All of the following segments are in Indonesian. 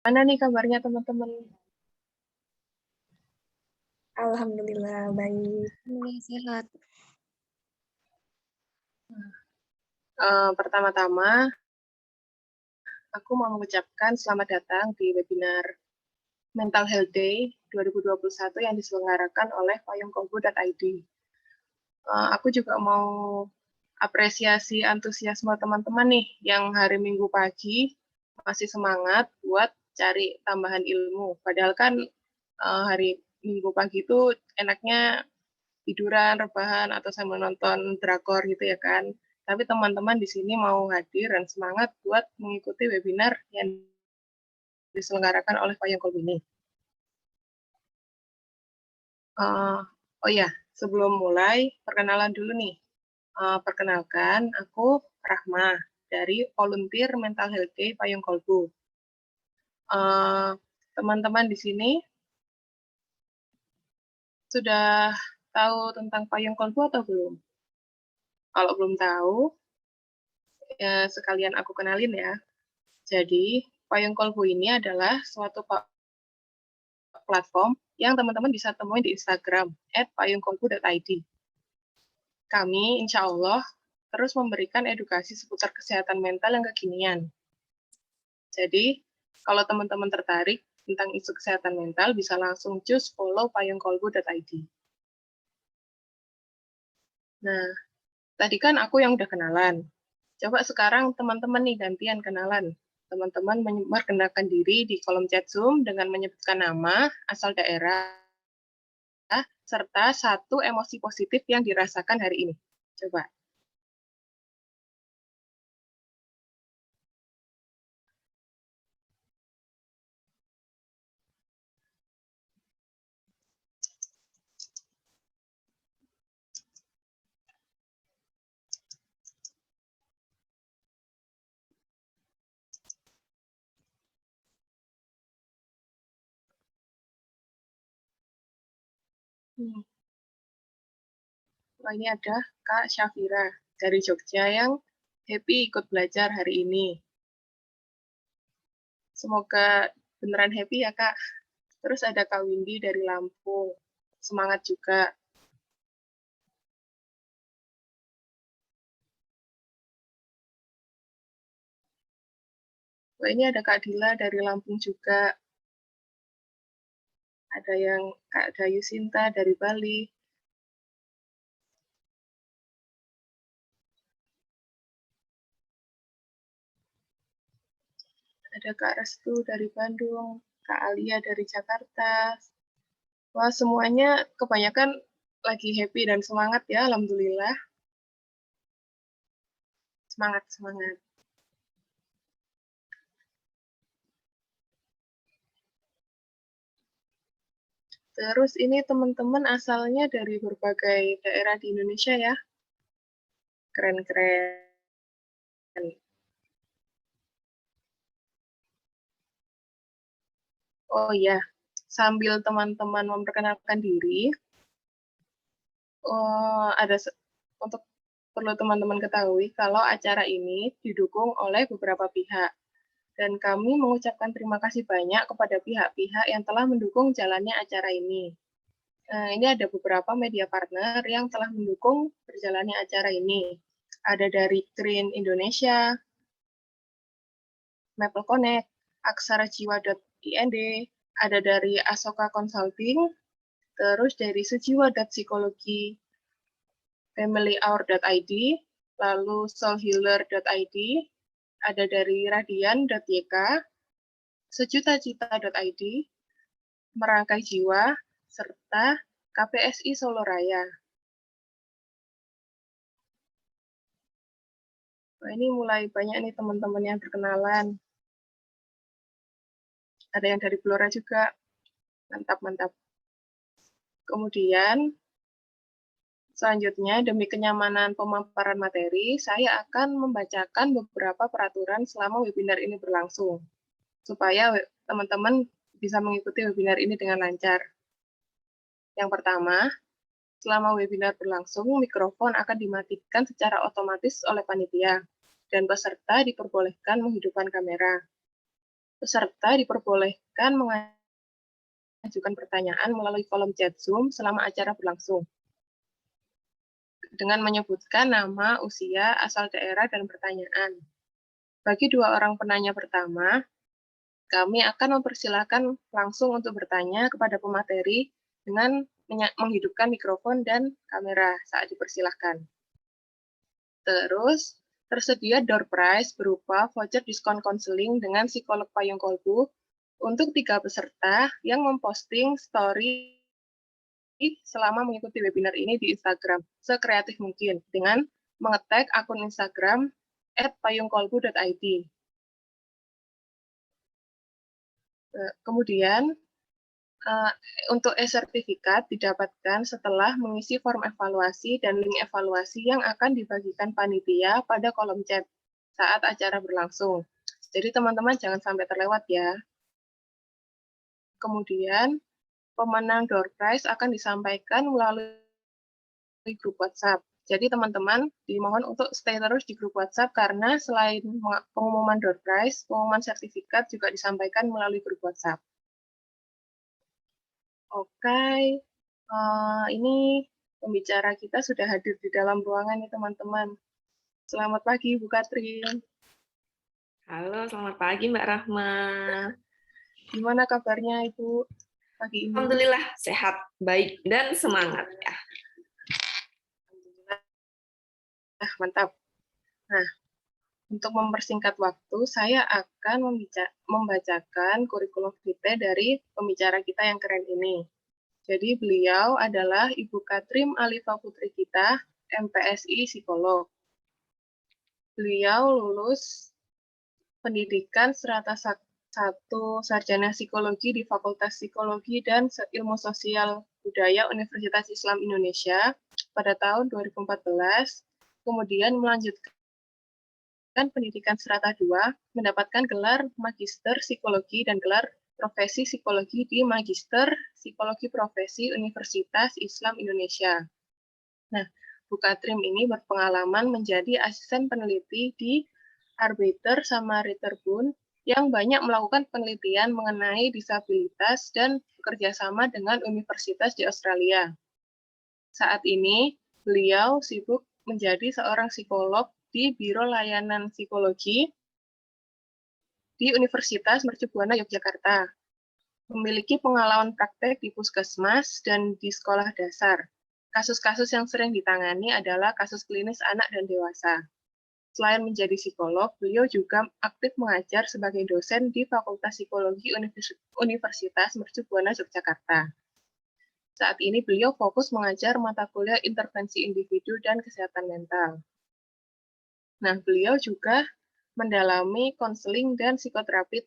Mana nih kabarnya teman-teman? Alhamdulillah baik. Alhamdulillah sehat. Pertama-tama, aku mau mengucapkan selamat datang di webinar Mental Health Day 2021 yang diselenggarakan oleh payungkolbu.id. Aku juga mau apresiasi antusiasme teman-teman nih yang hari Minggu pagi masih semangat buat cari tambahan ilmu. Padahal kan hari Minggu pagi itu enaknya tiduran, rebahan, atau sambil nonton drakor gitu ya kan. Tapi teman-teman di sini mau hadir dan semangat buat mengikuti webinar yang diselenggarakan oleh Payung Kolbu ini. Oh ya, sebelum mulai, perkenalan dulu nih. Perkenalkan, aku Rahma dari Volunteer Mental Health Day Payung Kolbu. Teman-teman di sini sudah tahu tentang Payung Kolbu atau belum? Kalau belum tahu, ya sekalian aku kenalin ya. Jadi, Payung Kolbu ini adalah suatu platform yang teman-teman bisa temuin di Instagram @payungkolbu.id. Kami, insya Allah, terus memberikan edukasi seputar kesehatan mental yang kekinian. Jadi, kalau teman-teman tertarik tentang isu kesehatan mental, bisa langsung cus follow payungkolbu.id. Nah, tadi kan aku yang udah kenalan. Coba sekarang teman-teman nih gantian kenalan. Teman-teman memperkenalkan diri di kolom chat Zoom dengan menyebutkan nama, asal daerah, serta satu emosi positif yang dirasakan hari ini. Coba. Wah, ini ada Kak Syafira dari Jogja yang happy ikut belajar hari ini. Semoga beneran happy ya, Kak. Terus ada Kak Windy dari Lampung. Semangat juga. Wah, ini ada Kak Dila dari Lampung juga. Ada yang Kak Dayu Sinta dari Bali. Ada Kak Restu dari Bandung. Kak Alia dari Jakarta. Wah, semuanya kebanyakan lagi happy dan semangat ya, Alhamdulillah. Semangat, semangat. Terus ini teman-teman asalnya dari berbagai daerah di Indonesia ya. Keren-keren. Oh iya, sambil teman-teman memperkenalkan diri, ada untuk perlu teman-teman ketahui kalau acara ini didukung oleh beberapa pihak. Dan kami mengucapkan terima kasih banyak kepada pihak-pihak yang telah mendukung jalannya acara ini. Ini ada beberapa media partner yang telah mendukung berjalannya acara ini. Ada dari Green Indonesia, Maple Connect, aksarajiwa.ind, ada dari Asoka Consulting, terus dari sejiwa.psikologi, familyhour.id, lalu soulhealer.id, ada dari radian.yk, sejutacita.id, merangkai jiwa, serta KPSI Solo Raya. Nah, ini mulai banyak nih teman-teman yang berkenalan. Ada yang dari Blora juga. Mantap-mantap. Kemudian, selanjutnya, demi kenyamanan pemaparan materi, saya akan membacakan beberapa peraturan selama webinar ini berlangsung, supaya teman-teman bisa mengikuti webinar ini dengan lancar. Yang pertama, selama webinar berlangsung, mikrofon akan dimatikan secara otomatis oleh panitia, dan peserta diperbolehkan menghidupkan kamera. Peserta diperbolehkan mengajukan pertanyaan melalui kolom chat Zoom selama acara berlangsung, dengan menyebutkan nama, usia, asal daerah, dan pertanyaan. Bagi 2 orang penanya pertama, kami akan mempersilahkan langsung untuk bertanya kepada pemateri dengan menghidupkan mikrofon dan kamera saat dipersilahkan. Terus, tersedia door prize berupa voucher diskon konseling dengan psikolog payung kolbu untuk 3 peserta yang memposting story selama mengikuti webinar ini di Instagram sekreatif mungkin dengan mengetag akun Instagram @payungkolbu.id. Kemudian, untuk e-sertifikat didapatkan setelah mengisi form evaluasi dan link evaluasi yang akan dibagikan panitia pada kolom chat saat acara berlangsung. Jadi teman-teman jangan sampai terlewat ya. Kemudian, pemenang door prize akan disampaikan melalui grup WhatsApp. Jadi teman-teman dimohon untuk stay terus di grup WhatsApp karena selain pengumuman door prize, pengumuman sertifikat juga disampaikan melalui grup WhatsApp. Oke, ini pembicara kita sudah hadir di dalam ruangan nih teman-teman. Selamat pagi Bu Katrin. Halo, selamat pagi Mbak Rahma. Gimana kabarnya Ibu pagi ini? Alhamdulillah sehat, baik, dan semangat ya. Alhamdulillah, mantap. Nah, untuk mempersingkat waktu, saya akan membacakan kurikulum vitae dari pembicara kita yang keren ini. Jadi beliau adalah Ibu Katrim Alifa Putri kita, MPSI Psikolog. Beliau lulus pendidikan strata 1 sarjana psikologi di Fakultas Psikologi dan Ilmu Sosial Budaya Universitas Islam Indonesia pada tahun 2014, kemudian melanjutkan pendidikan strata 2, mendapatkan gelar Magister Psikologi dan gelar Profesi Psikologi di Magister Psikologi Profesi Universitas Islam Indonesia. Nah, Bu Katrim ini berpengalaman menjadi asisten peneliti di Arbiter sama Ritterbund yang banyak melakukan penelitian mengenai disabilitas dan bekerja sama dengan universitas di Australia. Saat ini, beliau sibuk menjadi seorang psikolog di Biro Layanan Psikologi di Universitas Mercubuana Yogyakarta. Memiliki pengalaman praktek di puskesmas dan di sekolah dasar. Kasus-kasus yang sering ditangani adalah kasus klinis anak dan dewasa. Selain menjadi psikolog, beliau juga aktif mengajar sebagai dosen di Fakultas Psikologi Universitas Mercubuana Yogyakarta. Saat ini beliau fokus mengajar mata kuliah intervensi individu dan kesehatan mental. Nah, beliau juga mendalami konseling dan psikoterapi,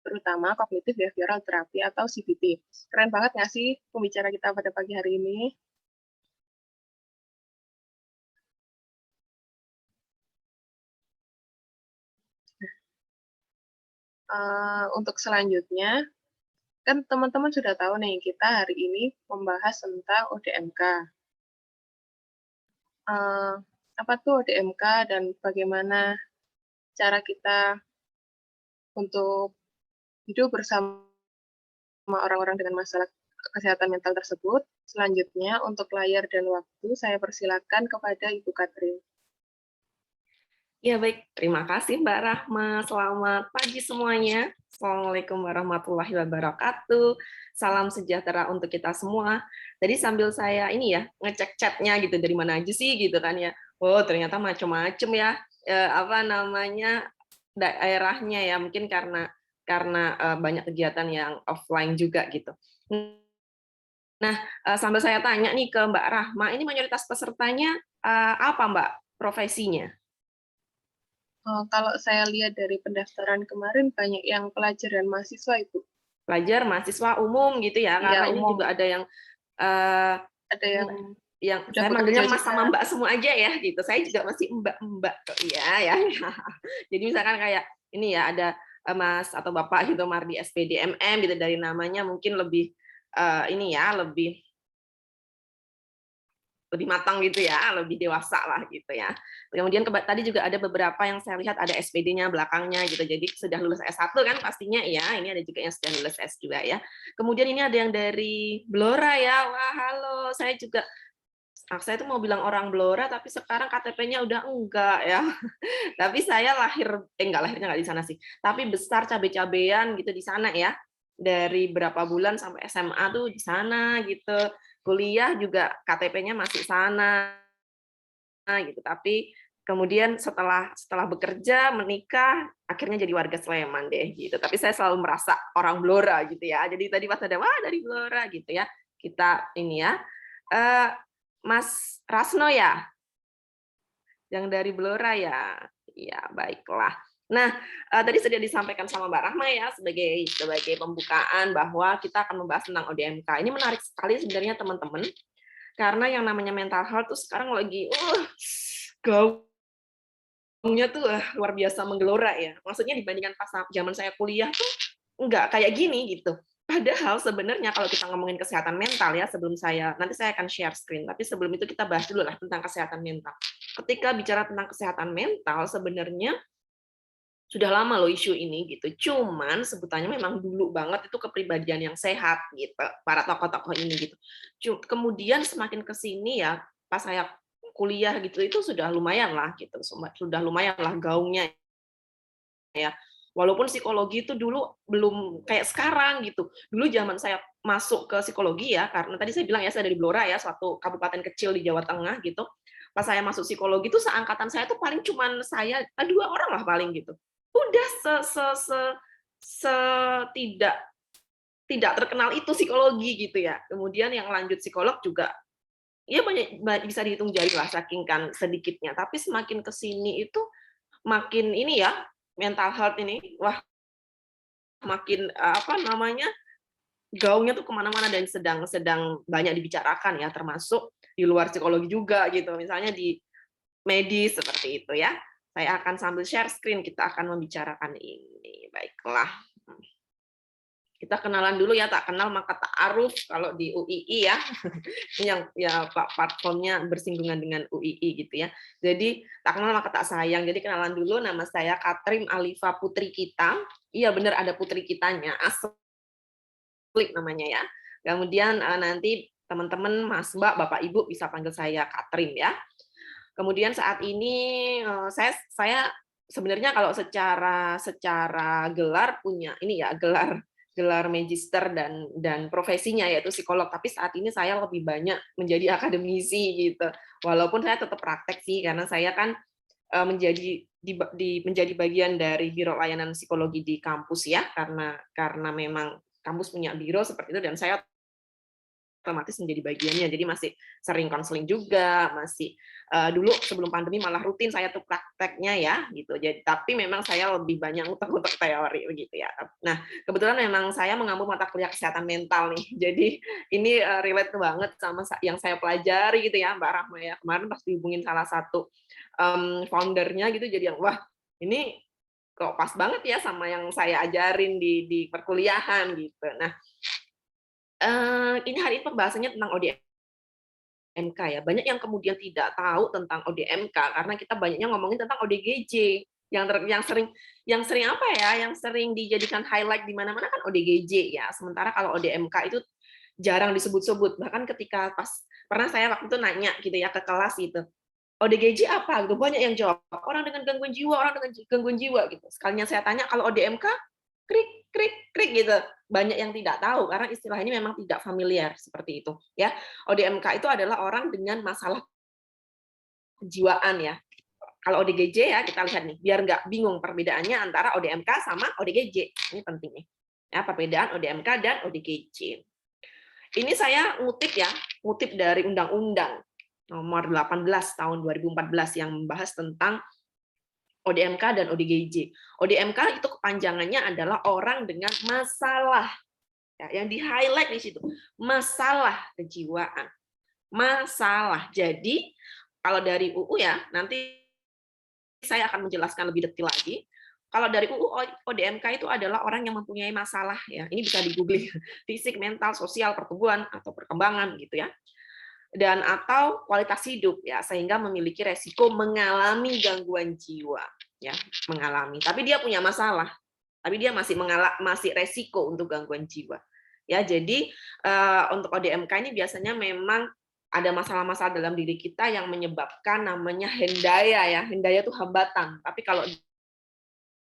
terutama kognitif behavioral therapy atau CBT. Keren banget nggak sih pembicara kita pada pagi hari ini? Untuk selanjutnya, kan teman-teman sudah tahu nih, kita hari ini membahas tentang ODMK. Apa tuh ODMK dan bagaimana cara kita untuk hidup bersama orang-orang dengan masalah kesehatan mental tersebut. Selanjutnya, untuk layar dan waktu, saya persilakan kepada Ibu Katrin. Ya baik, terima kasih Mbak Rahma. Selamat pagi semuanya. Assalamualaikum warahmatullahi wabarakatuh. Salam sejahtera untuk kita semua. Tadi sambil saya ini ya ngecek chatnya gitu, dari mana aja sih gitu kan ya. Oh ternyata macam-macam ya. Apa namanya daerahnya ya, mungkin karena banyak kegiatan yang offline juga gitu. Nah, sambil saya tanya nih ke Mbak Rahma, ini mayoritas pesertanya apa Mbak profesinya? Kalau saya lihat dari pendaftaran kemarin, banyak yang pelajar dan mahasiswa, Ibu. Pelajar, mahasiswa umum gitu ya, karena ini juga ada yang ada yang saya manggilnya Mas sama Mbak semua aja ya gitu. Saya juga masih Mbak kok ya ya. Jadi misalkan kayak ini ya, ada Mas atau Bapak gitu Mardi SPDMM gitu, dari namanya mungkin lebih ini ya, lebih lebih matang gitu ya, lebih dewasa lah gitu ya. Kemudian tadi juga ada beberapa yang saya lihat ada SPD-nya belakangnya gitu, jadi sudah lulus S1 kan pastinya ya, ini ada juga yang sudah lulus S2 ya. Kemudian ini ada yang dari Blora ya, wah halo, saya tuh mau bilang orang Blora, tapi sekarang KTP-nya udah enggak ya. Tapi saya lahirnya enggak di sana sih, tapi besar cabe-cabean gitu di sana ya. Dari berapa bulan sampai SMA tuh di sana gitu. Kuliah juga KTP-nya masih sana gitu. Tapi kemudian setelah bekerja, menikah, akhirnya jadi warga Sleman deh gitu. Tapi saya selalu merasa orang Blora gitu ya. Jadi tadi pas ada wah dari Blora gitu ya. Kita ini ya. Mas Rasno ya, yang dari Blora ya. Ya, baiklah. Nah, tadi sudah disampaikan sama Mbak Rahma ya sebagai pembukaan bahwa kita akan membahas tentang ODMK. Ini menarik sekali sebenarnya teman-teman, karena yang namanya mental health tuh sekarang lagi gaungnya tuh luar biasa menggelora ya. Maksudnya dibandingkan pas zaman saya kuliah tuh nggak kayak gini gitu. Padahal sebenarnya kalau kita ngomongin kesehatan mental ya, nanti saya akan share screen, tapi sebelum itu kita bahas dulu lah tentang kesehatan mental. Ketika bicara tentang kesehatan mental, sebenarnya sudah lama loh isu ini gitu. Cuman sebutannya memang dulu banget itu kepribadian yang sehat gitu, para tokoh-tokoh ini gitu. Kemudian semakin ke sini ya, pas saya kuliah gitu itu sudah lumayan lah gitu, sudah lumayan lah gaungnya ya. Walaupun psikologi itu dulu belum kayak sekarang gitu. Dulu zaman saya masuk ke psikologi ya, karena tadi saya bilang ya saya dari Blora ya, suatu kabupaten kecil di Jawa Tengah gitu. Pas saya masuk psikologi itu seangkatan saya tuh paling cuman saya 2 orang lah paling gitu. Udah tidak tidak terkenal itu psikologi gitu ya. Kemudian yang lanjut psikolog juga ya banyak bisa dihitung jari lah saking kan sedikitnya. Tapi semakin ke sini itu makin ini ya, mental health ini wah makin apa namanya gaungnya tuh kemana-mana dan sedang banyak dibicarakan ya, termasuk di luar psikologi juga gitu, misalnya di medis seperti itu ya. Saya akan sambil share screen, kita akan membicarakan ini. Baiklah. Kita kenalan dulu ya, tak kenal maka tak aruf kalau di UII ya. Yang ya platformnya bersinggungan dengan UII gitu ya. Jadi tak kenal maka tak sayang. Jadi kenalan dulu, nama saya Katrim Alifa Putri Kita. Iya benar ada Putri Kitanya, asli namanya ya. Kemudian nanti teman-teman, Mas, Mbak, Bapak, Ibu bisa panggil saya Katrim ya. Kemudian saat ini saya sebenarnya kalau secara gelar punya ini ya, gelar magister dan profesinya yaitu psikolog, tapi saat ini saya lebih banyak menjadi akademisi gitu. Walaupun saya tetap praktek sih karena saya kan menjadi bagian dari Biro Layanan Psikologi di kampus ya, karena memang kampus punya biro seperti itu dan saya otomatis menjadi bagiannya. Jadi masih sering konseling juga, masih dulu sebelum pandemi malah rutin saya tuh prakteknya ya gitu. Jadi tapi memang saya lebih banyak ngutak-ngutak teori begitu ya. Nah, kebetulan memang saya mengambil mata kuliah kesehatan mental nih. Jadi ini relate banget sama yang saya pelajari gitu ya, Mbak Rahma ya. Kemarin pas dihubungin salah satu foundernya gitu jadi yang wah, ini kok pas banget ya sama yang saya ajarin di perkuliahan gitu. Nah, ini hari ini pembahasannya tentang ODMK ya. Banyak yang kemudian tidak tahu tentang ODMK karena kita banyaknya ngomongin tentang ODGJ. Yang sering apa ya? Yang sering dijadikan highlight di mana-mana kan ODGJ ya. Sementara kalau ODMK itu jarang disebut-sebut. Bahkan ketika pernah saya waktu itu nanya gitu ya ke kelas gitu. ODGJ apa gitu, banyak yang jawab orang dengan gangguan jiwa gitu. Sekalinya saya tanya kalau ODMK krik krik krik gitu, banyak yang tidak tahu karena istilah ini memang tidak familiar seperti itu ya. ODMK itu adalah orang dengan masalah kejiwaan ya. Kalau ODGJ ya kita lihat nih biar nggak bingung perbedaannya antara ODMK sama ODGJ, ini penting nih ya, perbedaan ODMK dan ODGJ. Ini saya ngutip dari undang-undang nomor 18 tahun 2014 yang membahas tentang ODMK dan ODGJ. ODMK itu kepanjangannya adalah orang dengan masalah. Ya, yang di-highlight di situ, masalah kejiwaan. Masalah. Jadi, kalau dari UU ya, nanti saya akan menjelaskan lebih detail lagi. Kalau dari UU ODMK itu adalah orang yang mempunyai masalah ya. Ini bisa di-googling, fisik, mental, sosial, pertumbuhan atau perkembangan gitu ya. dan atau kualitas hidup ya, sehingga memiliki resiko mengalami gangguan jiwa ya, mengalami. Tapi dia punya masalah. Tapi dia masih resiko untuk gangguan jiwa. Ya, jadi untuk ODMK ini biasanya memang ada masalah-masalah dalam diri kita yang menyebabkan namanya hendaya ya. Hendaya itu hambatan. Tapi kalau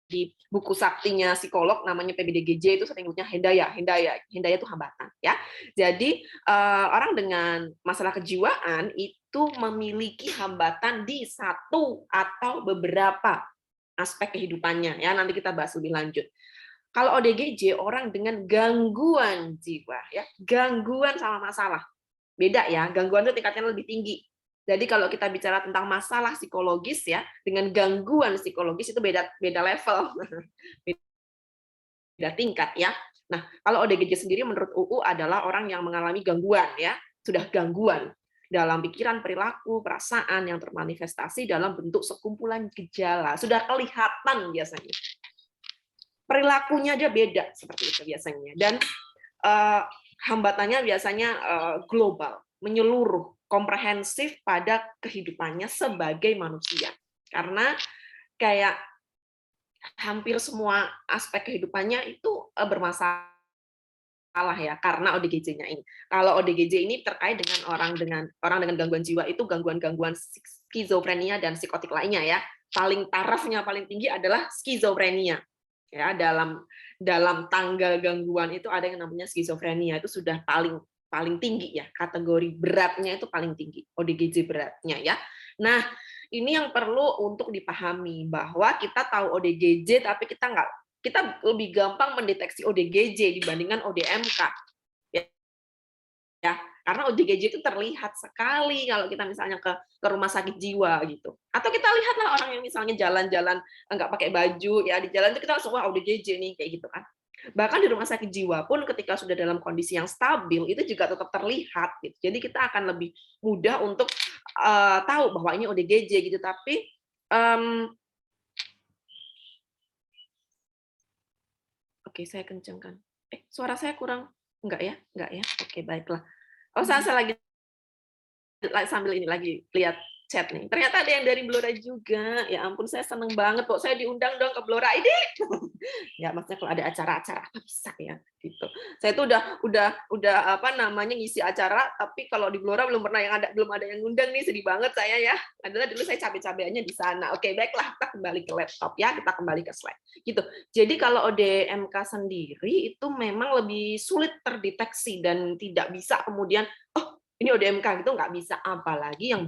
di buku saktinya psikolog namanya PBDGJ itu sering nyebutnya hendaya itu hambatan ya. Jadi orang dengan masalah kejiwaan itu memiliki hambatan di satu atau beberapa aspek kehidupannya ya. Nanti kita bahas lebih lanjut. Kalau ODGJ orang dengan gangguan jiwa ya, gangguan sama masalah. Beda ya, gangguan itu tingkatnya lebih tinggi. Jadi kalau kita bicara tentang masalah psikologis ya, dengan gangguan psikologis itu beda level, beda tingkat ya. Nah, kalau ODGJ sendiri menurut UU adalah orang yang mengalami gangguan ya, sudah gangguan dalam pikiran, perilaku, perasaan yang termanifestasi dalam bentuk sekumpulan gejala, sudah kelihatan biasanya. Perilakunya aja beda seperti itu biasanya, dan hambatannya biasanya global, menyeluruh, komprehensif pada kehidupannya sebagai manusia. Karena kayak hampir semua aspek kehidupannya itu bermasalah ya, karena ODGJ-nya ini. Kalau ODGJ ini terkait dengan orang dengan gangguan jiwa itu gangguan-gangguan skizofrenia dan psikotik lainnya ya. Tarafnya paling tinggi adalah skizofrenia. Ya, dalam tangga gangguan itu ada yang namanya skizofrenia, itu sudah paling tinggi ya, kategori beratnya itu paling tinggi, ODGJ beratnya ya. Nah, ini yang perlu untuk dipahami bahwa kita tahu ODGJ tapi kita lebih gampang mendeteksi ODGJ dibandingkan ODMK. Ya, karena ODGJ itu terlihat sekali kalau kita misalnya ke rumah sakit jiwa gitu. Atau kita lihatlah orang yang misalnya jalan-jalan nggak pakai baju ya, di jalan itu kita langsung wah ODGJ nih kayak gitu kan. Bahkan di rumah sakit jiwa pun ketika sudah dalam kondisi yang stabil itu juga tetap terlihat gitu. Jadi kita akan lebih mudah untuk tahu bahwa ini ODGJ gitu. Tapi oke, saya kencengkan. Suara saya kurang enggak ya? Oke, baiklah. Saya lagi sambil ini lagi lihat chat nih. Ternyata ada yang dari Blora juga. Ya ampun, saya seneng banget kok. Saya diundang dong ke Blora ini. Ya, maksudnya kalau ada acara-acara apa bisa ya gitu. Saya tuh udah apa namanya ngisi acara, tapi kalau di Blora belum ada yang ngundang nih, sedih banget saya ya. Adalah dulu saya cabe-cabeannya di sana. Oke, baiklah, kita kembali ke laptop ya, kita kembali ke slide. Gitu. Jadi kalau ODMK sendiri itu memang lebih sulit terdeteksi dan tidak bisa kemudian ini ODMK gitu nggak bisa, apalagi yang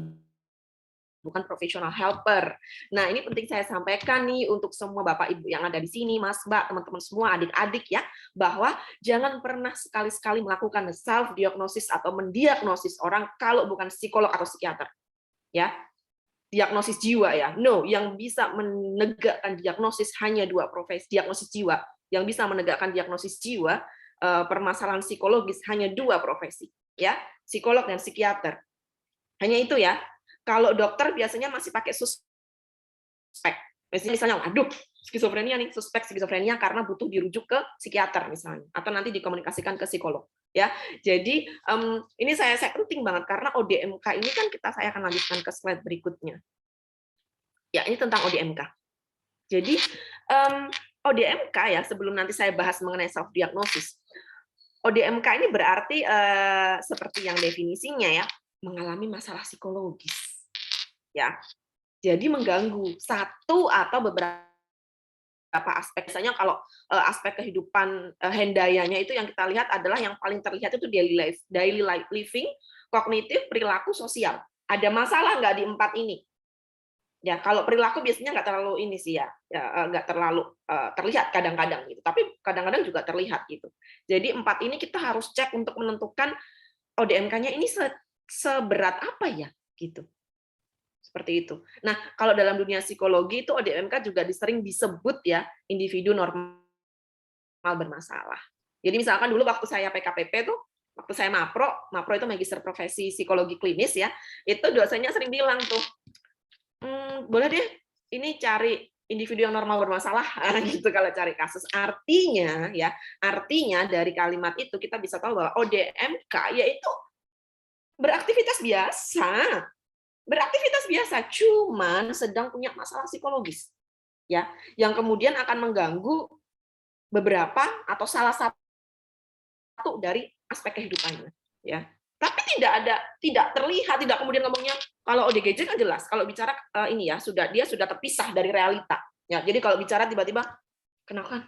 bukan professional helper. Nah, ini penting saya sampaikan nih untuk semua Bapak Ibu yang ada di sini, Mas, Mbak, teman-teman semua, adik-adik ya, bahwa jangan pernah sekali-sekali melakukan self diagnosis atau mendiagnosis orang kalau bukan psikolog atau psikiater. Ya. Diagnosis jiwa ya. No, yang bisa menegakkan diagnosis hanya dua profesi, diagnosis jiwa. Yang bisa menegakkan diagnosis jiwa permasalahan psikologis hanya dua profesi, ya, psikolog dan psikiater. Hanya itu ya. Kalau dokter biasanya masih pakai suspek. Misalnya, aduh, skizofrenia nih, suspek skizofrenia karena butuh dirujuk ke psikiater misalnya, atau nanti dikomunikasikan ke psikolog. Ya, jadi ini saya penting banget karena ODMK ini kan saya akan lanjutkan ke slide berikutnya. Ya, ini tentang ODMK. Jadi ODMK ya, sebelum nanti saya bahas mengenai self diagnosis. ODMK ini berarti seperti yang definisinya ya, mengalami masalah psikologis. Ya. Jadi mengganggu satu atau beberapa aspek. Misalnya kalau aspek kehidupan hendayanya itu yang kita lihat adalah yang paling terlihat itu daily life living, kognitif, perilaku, sosial. Ada masalah nggak di 4 ini? Ya, kalau perilaku biasanya nggak terlalu ini sih ya, nggak terlalu terlihat kadang-kadang gitu. Tapi kadang-kadang juga terlihat gitu. Jadi 4 ini kita harus cek untuk menentukan ODMK-nya ini seberat apa ya gitu. Seperti itu. Nah, kalau dalam dunia psikologi itu ODMK juga sering disebut ya individu normal bermasalah. Jadi misalkan dulu waktu saya PKPP tuh, waktu saya mapro itu magister profesi psikologi klinis ya, itu dosennya sering bilang tuh, boleh deh ini cari individu yang normal bermasalah gitu kalau cari kasus. Artinya dari kalimat itu kita bisa tahu bahwa ODMK yaitu beraktivitas biasa, cuman sedang punya masalah psikologis, ya, yang kemudian akan mengganggu beberapa atau salah satu dari aspek kehidupannya, ya. Tapi tidak terlihat, tidak kemudian ngomongnya kalau ODGJ kan jelas, kalau bicara ini ya dia sudah terpisah dari realita, ya. Jadi kalau bicara tiba-tiba kenalkan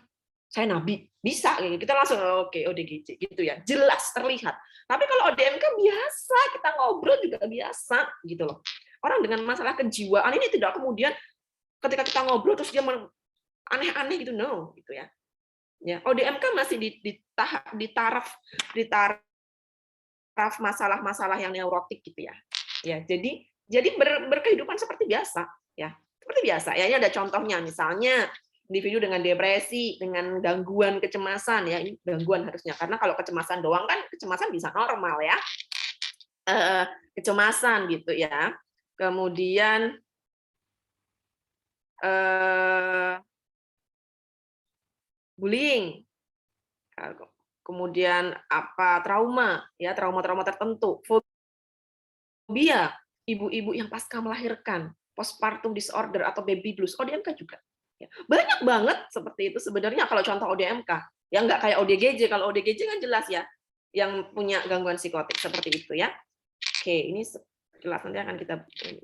saya nabi, bisa gitu. Kita langsung oke ODGJ gitu ya, jelas terlihat. Tapi kalau ODMK biasa, kita ngobrol juga biasa gitu loh. Orang dengan masalah kejiwaan ini tidak kemudian ketika kita ngobrol terus dia aneh-aneh gitu, no gitu ya. Ya, ODMK masih di taraf masalah-masalah yang neurotik gitu ya. Ya, jadi berkehidupan seperti biasa ya. Seperti biasa. Ya, ini ada contohnya misalnya individu dengan depresi, dengan gangguan kecemasan ya, ini gangguan harusnya karena kalau kecemasan doang kan kecemasan bisa normal ya. Kecemasan gitu ya. Kemudian bullying. Kemudian trauma ya, trauma tertentu. Fobia, ibu-ibu yang pasca melahirkan, postpartum disorder atau baby blues, ODMK juga. Banyak banget seperti itu sebenarnya kalau contoh ODMK. Ya nggak kayak ODGJ, kalau ODGJ kan jelas ya, yang punya gangguan psikotik seperti itu ya. Oke, ini sekilas nanti akan kita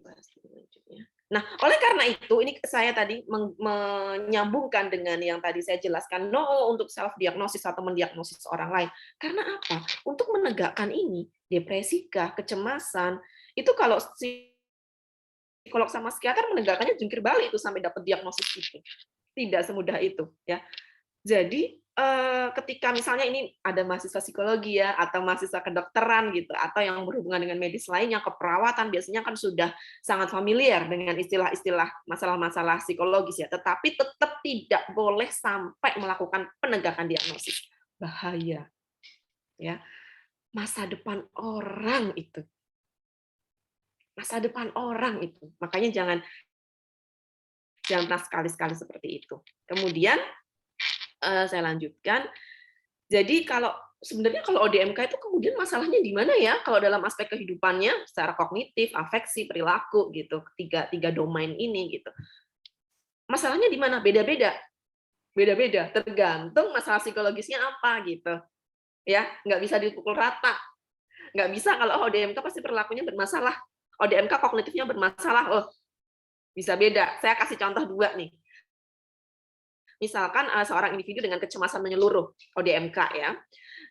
bahas selanjutnya. Nah, oleh karena itu, ini saya tadi menyambungkan dengan yang tadi saya jelaskan, no untuk self-diagnosis atau mendiagnosis orang lain. Karena apa? Untuk menegakkan ini, depresi kah, kecemasan, itu kalau psikolog sama psikiater menegakkannya jungkir balik itu sampai dapat diagnosis itu. Tidak semudah itu. Ya. Jadi, ketika misalnya ini ada mahasiswa psikologi ya atau mahasiswa kedokteran gitu atau yang berhubungan dengan medis lainnya, keperawatan biasanya kan sudah sangat familiar dengan istilah-istilah masalah-masalah psikologis ya, tetapi tetap tidak boleh sampai melakukan penegakan diagnosis. Bahaya. Ya. Masa depan orang itu. Masa depan orang itu. Makanya jangan pernah sekali-sekali seperti itu. Kemudian saya lanjutkan. Jadi sebenarnya kalau ODMK itu kemudian masalahnya di mana ya? Kalau dalam aspek kehidupannya secara kognitif, afeksi, perilaku gitu, tiga domain ini gitu. Masalahnya di mana? Beda-beda. Beda-beda, tergantung masalah psikologisnya apa gitu. Ya, nggak bisa dipukul rata. Nggak bisa kalau ODMK pasti perilakunya bermasalah. ODMK kognitifnya bermasalah. Oh, bisa beda. Saya kasih contoh 2 nih. Misalkan seorang individu dengan kecemasan menyeluruh, ODMK ya.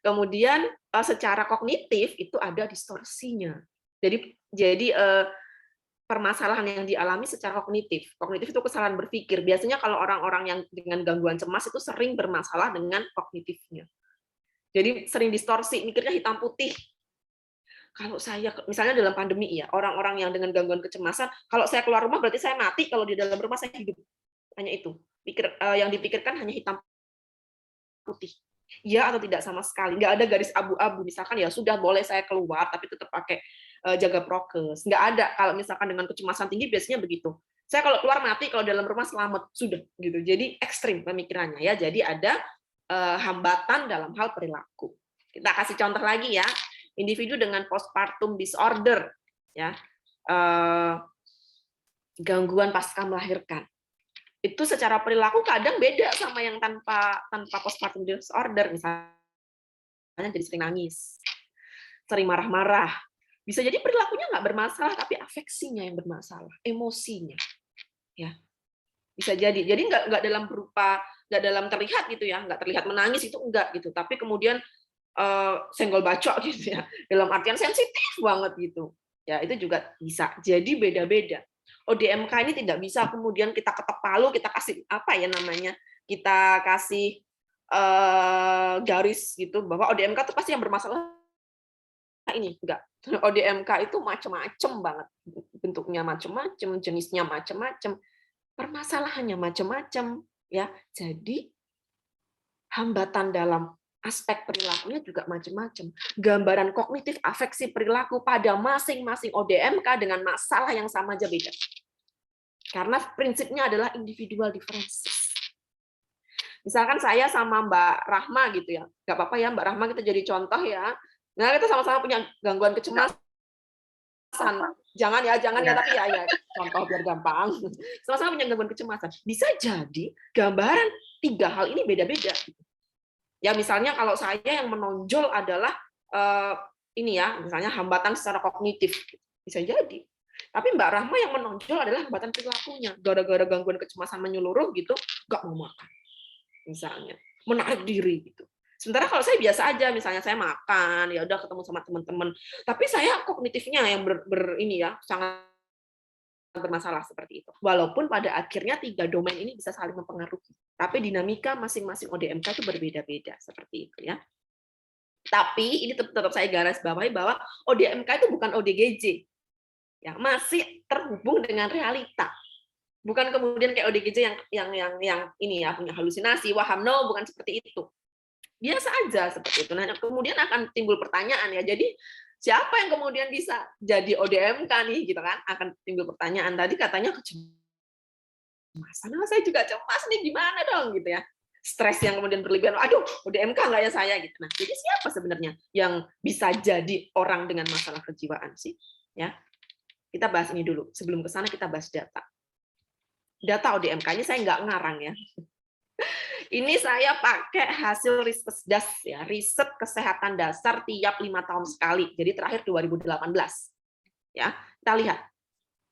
Kemudian secara kognitif itu ada distorsinya. Jadi permasalahan yang dialami secara kognitif. Kognitif itu kesalahan berpikir. Biasanya kalau orang-orang yang dengan gangguan cemas itu sering bermasalah dengan kognitifnya. Jadi sering distorsi, mikirnya hitam putih. Kalau saya misalnya dalam pandemi ya, orang-orang yang dengan gangguan kecemasan, kalau saya keluar rumah berarti saya mati, kalau di dalam rumah saya hidup. Hanya itu. Yang dipikirkan hanya hitam putih. Ya atau tidak sama sekali. Nggak ada garis abu-abu. Misalkan ya sudah boleh saya keluar, tapi tetap pakai jaga prokes. Nggak ada. Kalau misalkan dengan kecemasan tinggi biasanya begitu. Saya kalau keluar mati, kalau dalam rumah selamat. Sudah. Gitu. Jadi ekstrim pemikirannya ya. Jadi ada hambatan dalam hal perilaku. Kita kasih contoh lagi ya. Individu dengan postpartum disorder. Ya. Gangguan pasca melahirkan. Itu secara perilaku kadang beda sama yang tanpa postpartum disorder, misalnya jadi sering nangis, sering marah-marah. Bisa jadi perilakunya nggak bermasalah, tapi afeksinya yang bermasalah, emosinya. Ya, bisa jadi. Jadi nggak dalam terlihat gitu ya, nggak terlihat menangis itu enggak gitu, tapi kemudian senggol bacok gitu ya, dalam artian sensitif banget gitu. Ya itu juga bisa. Jadi beda-beda. ODMK ini tidak bisa kemudian kita ketok palu, kita kasih apa ya namanya, kita kasih garis gitu bahwa ODMK itu pasti yang bermasalah ini. Enggak. ODMK itu macam-macam banget, bentuknya macam-macam, jenisnya macam-macam, permasalahannya macam-macam ya. Jadi hambatan dalam aspek perilakunya juga macam-macam. Gambaran kognitif, afeksi, perilaku pada masing-masing ODMK dengan masalah yang sama aja beda. Karena prinsipnya adalah individual differences. Misalkan saya sama Mbak Rahma gitu ya, nggak apa-apa ya Mbak Rahma kita jadi contoh ya. Nah kita sama-sama punya gangguan kecemasan. Jangan ya, tapi ya contoh biar gampang. Sama-sama punya gangguan kecemasan. Bisa jadi gambaran 3 hal ini beda-beda. Ya misalnya kalau saya yang menonjol adalah ini ya, misalnya hambatan secara kognitif, bisa jadi. Tapi Mbak Rahma yang menonjol adalah hambatan perilakunya. Gara-gara gangguan kecemasan menyeluruh gitu, nggak mau makan, misalnya menarik diri gitu. Sementara kalau saya biasa aja, misalnya saya makan, ya udah ketemu sama teman-teman, tapi saya kognitifnya yang ini ya sangat bermasalah seperti itu. Walaupun pada akhirnya 3 domain ini bisa saling mempengaruhi, tapi dinamika masing-masing ODMK itu berbeda-beda seperti itu ya. Tapi ini tetap saya garis bawahi bahwa ODMK itu bukan ODGJ, ya masih terhubung dengan realita. Bukan kemudian kayak ODGJ yang ini ya punya halusinasi, waham, no, bukan seperti itu. Biasa aja seperti itu. Nah, kemudian akan timbul pertanyaan ya. Jadi siapa yang kemudian bisa jadi ODMK nih gitu kan? Akan timbul pertanyaan. Tadi katanya kecemasan. Nah, saya juga cemas nih, gimana dong gitu ya. Stres yang kemudian berlebihan. Aduh, ODMK nggak ya saya gitu. Nah, jadi siapa sebenarnya yang bisa jadi orang dengan masalah kejiwaan sih? Ya. Kita bahas ini dulu. Sebelum ke sana kita bahas data. Data ODMK ini saya nggak ngarang ya. Ini saya pakai hasil Riskesdas ya, riset kesehatan dasar tiap 5 tahun sekali. Jadi terakhir 2018. Ya, kita lihat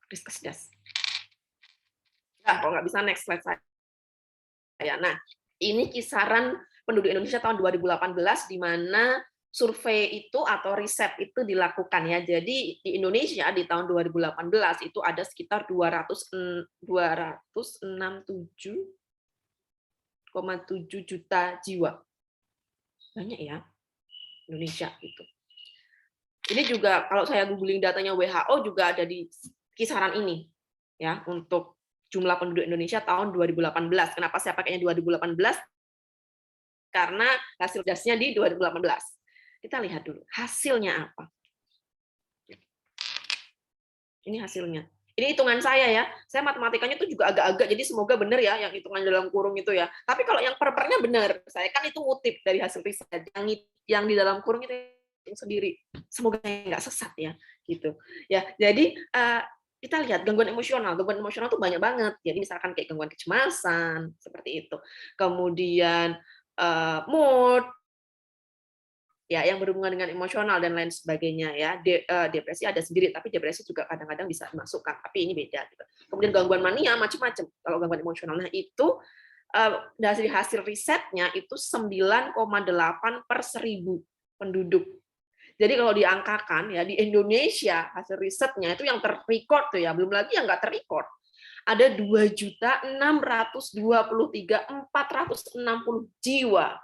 Riskesdas. Nah, kalau nggak bisa next slide saya. Nah, ini kisaran penduduk Indonesia tahun 2018 di mana survei itu atau riset itu dilakukan ya. Jadi di Indonesia di tahun 2018 itu ada sekitar 267,7 juta jiwa. Banyak ya Indonesia itu. Ini juga kalau saya googling datanya WHO juga ada di kisaran ini ya untuk jumlah penduduk Indonesia tahun 2018. Kenapa saya pakainya 2018? Karena hasil dasnya di 2018. Kita lihat dulu hasilnya apa. Ini hasilnya. Ini hitungan saya ya. Saya matematikanya itu juga agak-agak, jadi semoga benar ya yang hitungan dalam kurung itu ya. Tapi kalau yang per-pernya benar. Saya kan itu ngutip dari hasil riset. Yang di dalam kurung itu sendiri. Semoga nggak sesat ya. Gitu. Ya, jadi kita lihat gangguan emosional. Gangguan emosional itu banyak banget. Jadi misalkan kayak gangguan kecemasan, seperti itu. Kemudian mood, ya yang berhubungan dengan emosional dan lain sebagainya ya. Depresi ada sendiri, tapi depresi juga kadang-kadang bisa dimasukkan, tapi ini beda gitu. Kemudian gangguan mania macam-macam kalau gangguan emosional. Nah, itu dari hasil risetnya itu 9,8 per 1.000 penduduk. Jadi kalau diangkakan ya di Indonesia hasil risetnya itu yang terrecord tuh ya, belum lagi yang nggak terrecord. Ada 2.623.460 jiwa.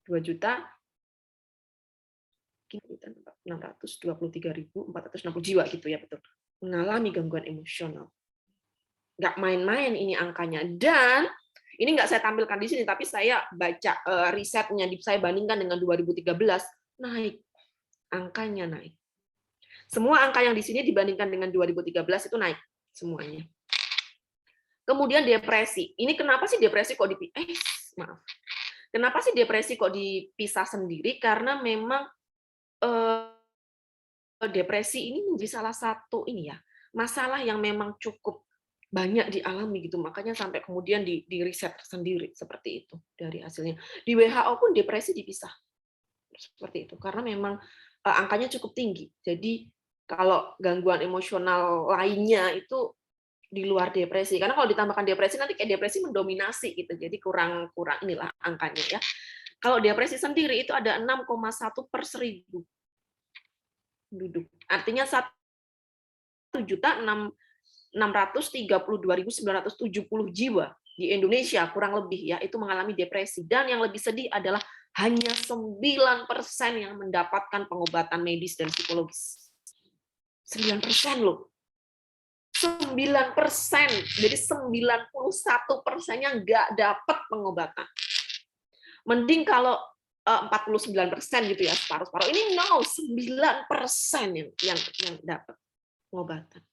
2.623.460 jiwa gitu ya, betul, mengalami gangguan emosional. Nggak main-main ini angkanya. Dan ini nggak saya tampilkan di sini, tapi saya baca risetnya, saya bandingkan dengan 2013, naik. Angkanya naik. Semua angka yang di sini dibandingkan dengan 2013 itu naik semuanya. Kemudian depresi. Ini kenapa sih depresi kok Kenapa sih depresi kok dipisah sendiri? Karena memang depresi ini menjadi salah satu ini ya masalah yang memang cukup banyak dialami gitu. Makanya sampai kemudian di riset sendiri seperti itu dari hasilnya. Di WHO pun depresi dipisah seperti itu karena memang angkanya cukup tinggi. Jadi kalau gangguan emosional lainnya itu di luar depresi, karena kalau ditambahkan depresi nanti kayak depresi mendominasi gitu, jadi kurang inilah angkanya ya. Kalau depresi sendiri itu ada 6,1 per 1.000 penduduk, artinya 1.632.970 jiwa di Indonesia kurang lebih ya itu mengalami depresi. Dan yang lebih sedih adalah hanya 9% yang mendapatkan pengobatan medis dan psikologis. 9% loh. 9%, jadi 91%-nya nggak dapat pengobatan. Mending kalau 49% gitu ya, separuh-separuh. Ini 9% yang dapat pengobatan.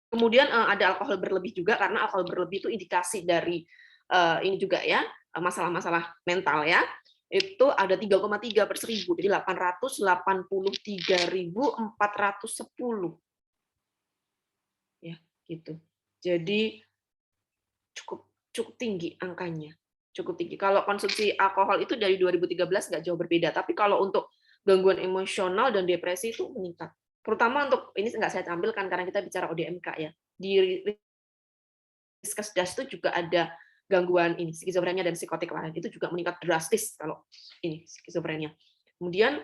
Kemudian ada alkohol berlebih juga, karena alkohol berlebih itu indikasi dari ini juga ya, masalah-masalah mental ya. itu ada 3,3 per 1000, jadi 883.410 ya gitu. Jadi cukup cukup tinggi angkanya, cukup tinggi. Kalau konsumsi alkohol itu dari 2013 nggak jauh berbeda, tapi kalau untuk gangguan emosional dan depresi itu meningkat. Terutama untuk ini nggak saya tampilkan karena kita bicara ODMK ya. Di Riskesdas itu juga ada gangguan ini skizofrenia dan psikotik lain, itu juga meningkat drastis kalau ini skizofrenia. Kemudian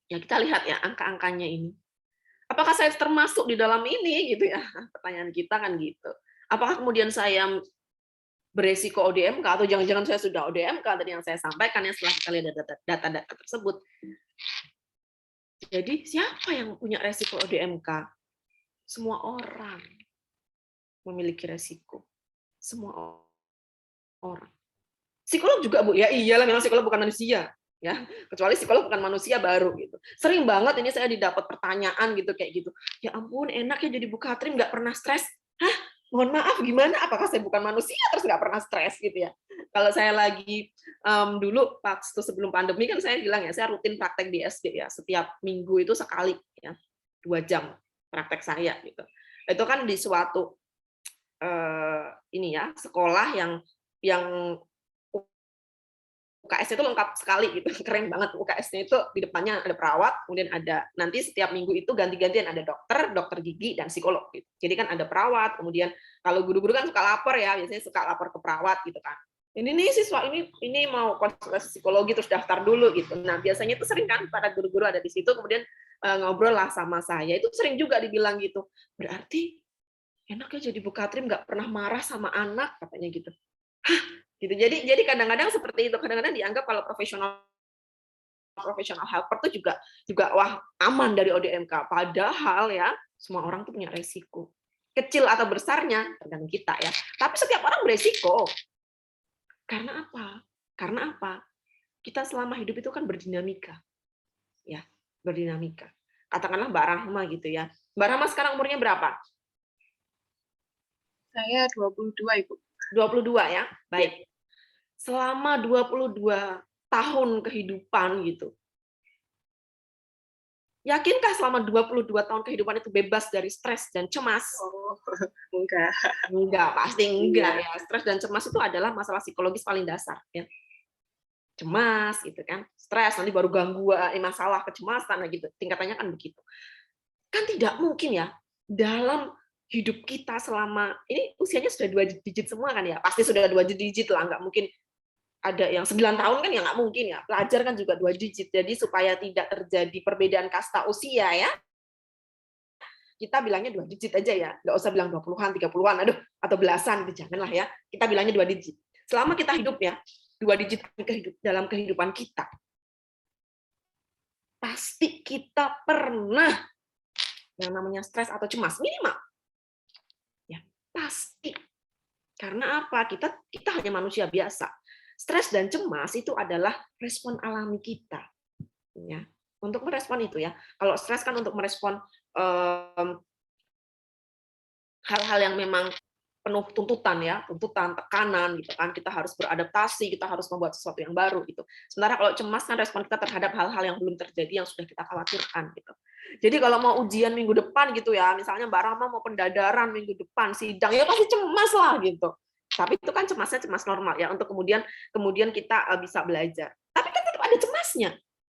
ya kita lihat ya angka-angkanya ini. Apakah saya termasuk di dalam ini gitu ya? Pertanyaan kita kan gitu. Apakah kemudian saya beresiko ODMK atau jangan-jangan saya sudah ODMK tadi yang saya sampaikan ya setelah kita lihat data-data tersebut. Jadi siapa yang punya resiko ODMK? Semua orang memiliki resiko. Semua orang. Psikolog juga, Bu. Ya iyalah, memang psikolog bukan manusia, ya. Kecuali psikolog bukan manusia baru gitu. Sering banget ini saya didapat pertanyaan gitu kayak gitu. Ya ampun, enak ya jadi Bu Katrim nggak pernah stres. Hah? Mohon maaf, gimana? Apakah saya bukan manusia terus nggak pernah stres gitu ya? Kalau saya lagi dulu waktu sebelum pandemi kan saya bilang ya, saya rutin praktek di SD ya, setiap minggu itu sekali ya, 2 jam praktek saya gitu. Itu kan di suatu ini ya, sekolah yang UKS itu lengkap sekali gitu, keren banget. UKS-nya itu di depannya ada perawat, kemudian ada nanti setiap minggu itu ganti-gantian ada dokter gigi dan psikolog gitu. Jadi kan ada perawat, kemudian kalau guru-guru kan suka lapor ya, biasanya suka lapor ke perawat gitu kan. Ini nih siswa ini mau konsultasi psikologi terus daftar dulu gitu. Nah, biasanya itu sering kan para guru-guru ada di situ kemudian ngobrol lah sama saya. Itu sering juga dibilang gitu. Berarti enak ya jadi Bu Katrim nggak pernah marah sama anak katanya gitu. Hah? Gitu. Jadi kadang-kadang seperti itu, kadang-kadang dianggap kalau profesional helper tuh juga wah aman dari ODMK. Padahal ya semua orang tuh punya resiko. Kecil atau besarnya tergantung kita ya. Tapi setiap orang beresiko. Karena apa? Karena apa? Kita selama hidup itu kan berdinamika. Ya, berdinamika. Katakanlah Mbak Rahma gitu ya. Mbak Rahma sekarang umurnya berapa? Saya 22, Ibu. 22 ya. Baik. Selama 22 tahun kehidupan gitu. Yakinkah selama 22 tahun kehidupan itu bebas dari stres dan cemas? Oh, enggak. Enggak, pasti enggak ya. Stres dan cemas itu adalah masalah psikologis paling dasar ya. Cemas gitu kan. Stres nanti baru gangguan, masalah kecemasan gitu. Tingkatannya kan begitu. Kan tidak mungkin ya dalam hidup kita selama ini usianya sudah 2 digit semua kan ya. Pasti sudah 2 digit lah, nggak mungkin ada yang 9 tahun kan ya nggak mungkin ya. Pelajar kan juga 2 digit. Jadi supaya tidak terjadi perbedaan kasta usia ya, kita bilangnya 2 digit aja ya. Nggak usah bilang 20-an, 30-an, aduh, atau belasan, janganlah ya. Kita bilangnya 2 digit. Selama kita hidup ya, 2 digit dalam kehidupan kita, pasti kita pernah yang namanya stres atau cemas minimal. Ya, pasti. Karena apa? Kita hanya manusia biasa. Stres dan cemas itu adalah respon alami kita. Ya, untuk merespon itu ya. Kalau stres kan untuk merespon hal-hal yang memang penuh tuntutan ya, tuntutan, tekanan gitu kan. Kita harus beradaptasi, kita harus membuat sesuatu yang baru gitu. Sementara kalau cemas kan respon kita terhadap hal-hal yang belum terjadi yang sudah kita khawatirkan gitu. Jadi kalau mau ujian minggu depan gitu ya, misalnya Mbak Rahma mau pendadaran minggu depan sidang, ya pasti cemas lah gitu. Tapi itu kan cemasnya cemas normal ya untuk kemudian kita bisa belajar. Tapi kan tetap ada cemasnya.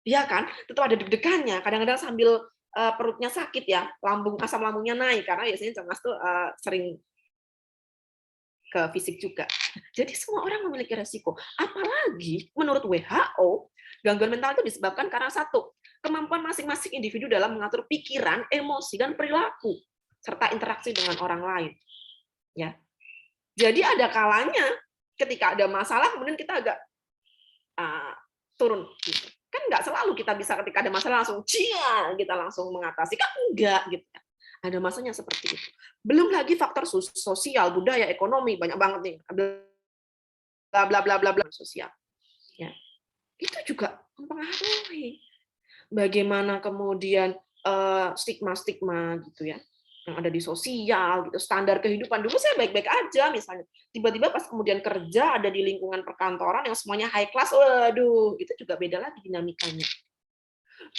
Iya kan? Tetap ada deg-degannya. Kadang-kadang sambil perutnya sakit ya, asam lambungnya naik karena biasanya cemas tuh sering ke fisik juga. Jadi semua orang memiliki resiko. Apalagi menurut WHO, gangguan mental itu disebabkan karena satu, kemampuan masing-masing individu dalam mengatur pikiran, emosi, dan perilaku, serta interaksi dengan orang lain. Ya. Jadi ada kalanya ketika ada masalah, kemudian kita agak turun. Gitu. Kan nggak selalu kita bisa ketika ada masalah langsung kita langsung mengatasi. Kan enggak gitu. Ada masanya seperti itu. Belum lagi faktor sosial, budaya, ekonomi, banyak banget nih. Bla bla bla bla bla sosial. Ya. Itu juga mempengaruhi. Bagaimana kemudian stigma-stigma gitu ya. yang ada di sosial gitu, standar kehidupan. Dulu saya baik-baik aja misalnya. Tiba-tiba pas kemudian kerja ada di lingkungan perkantoran yang semuanya high class, waduh, itu juga beda lagi dinamikanya.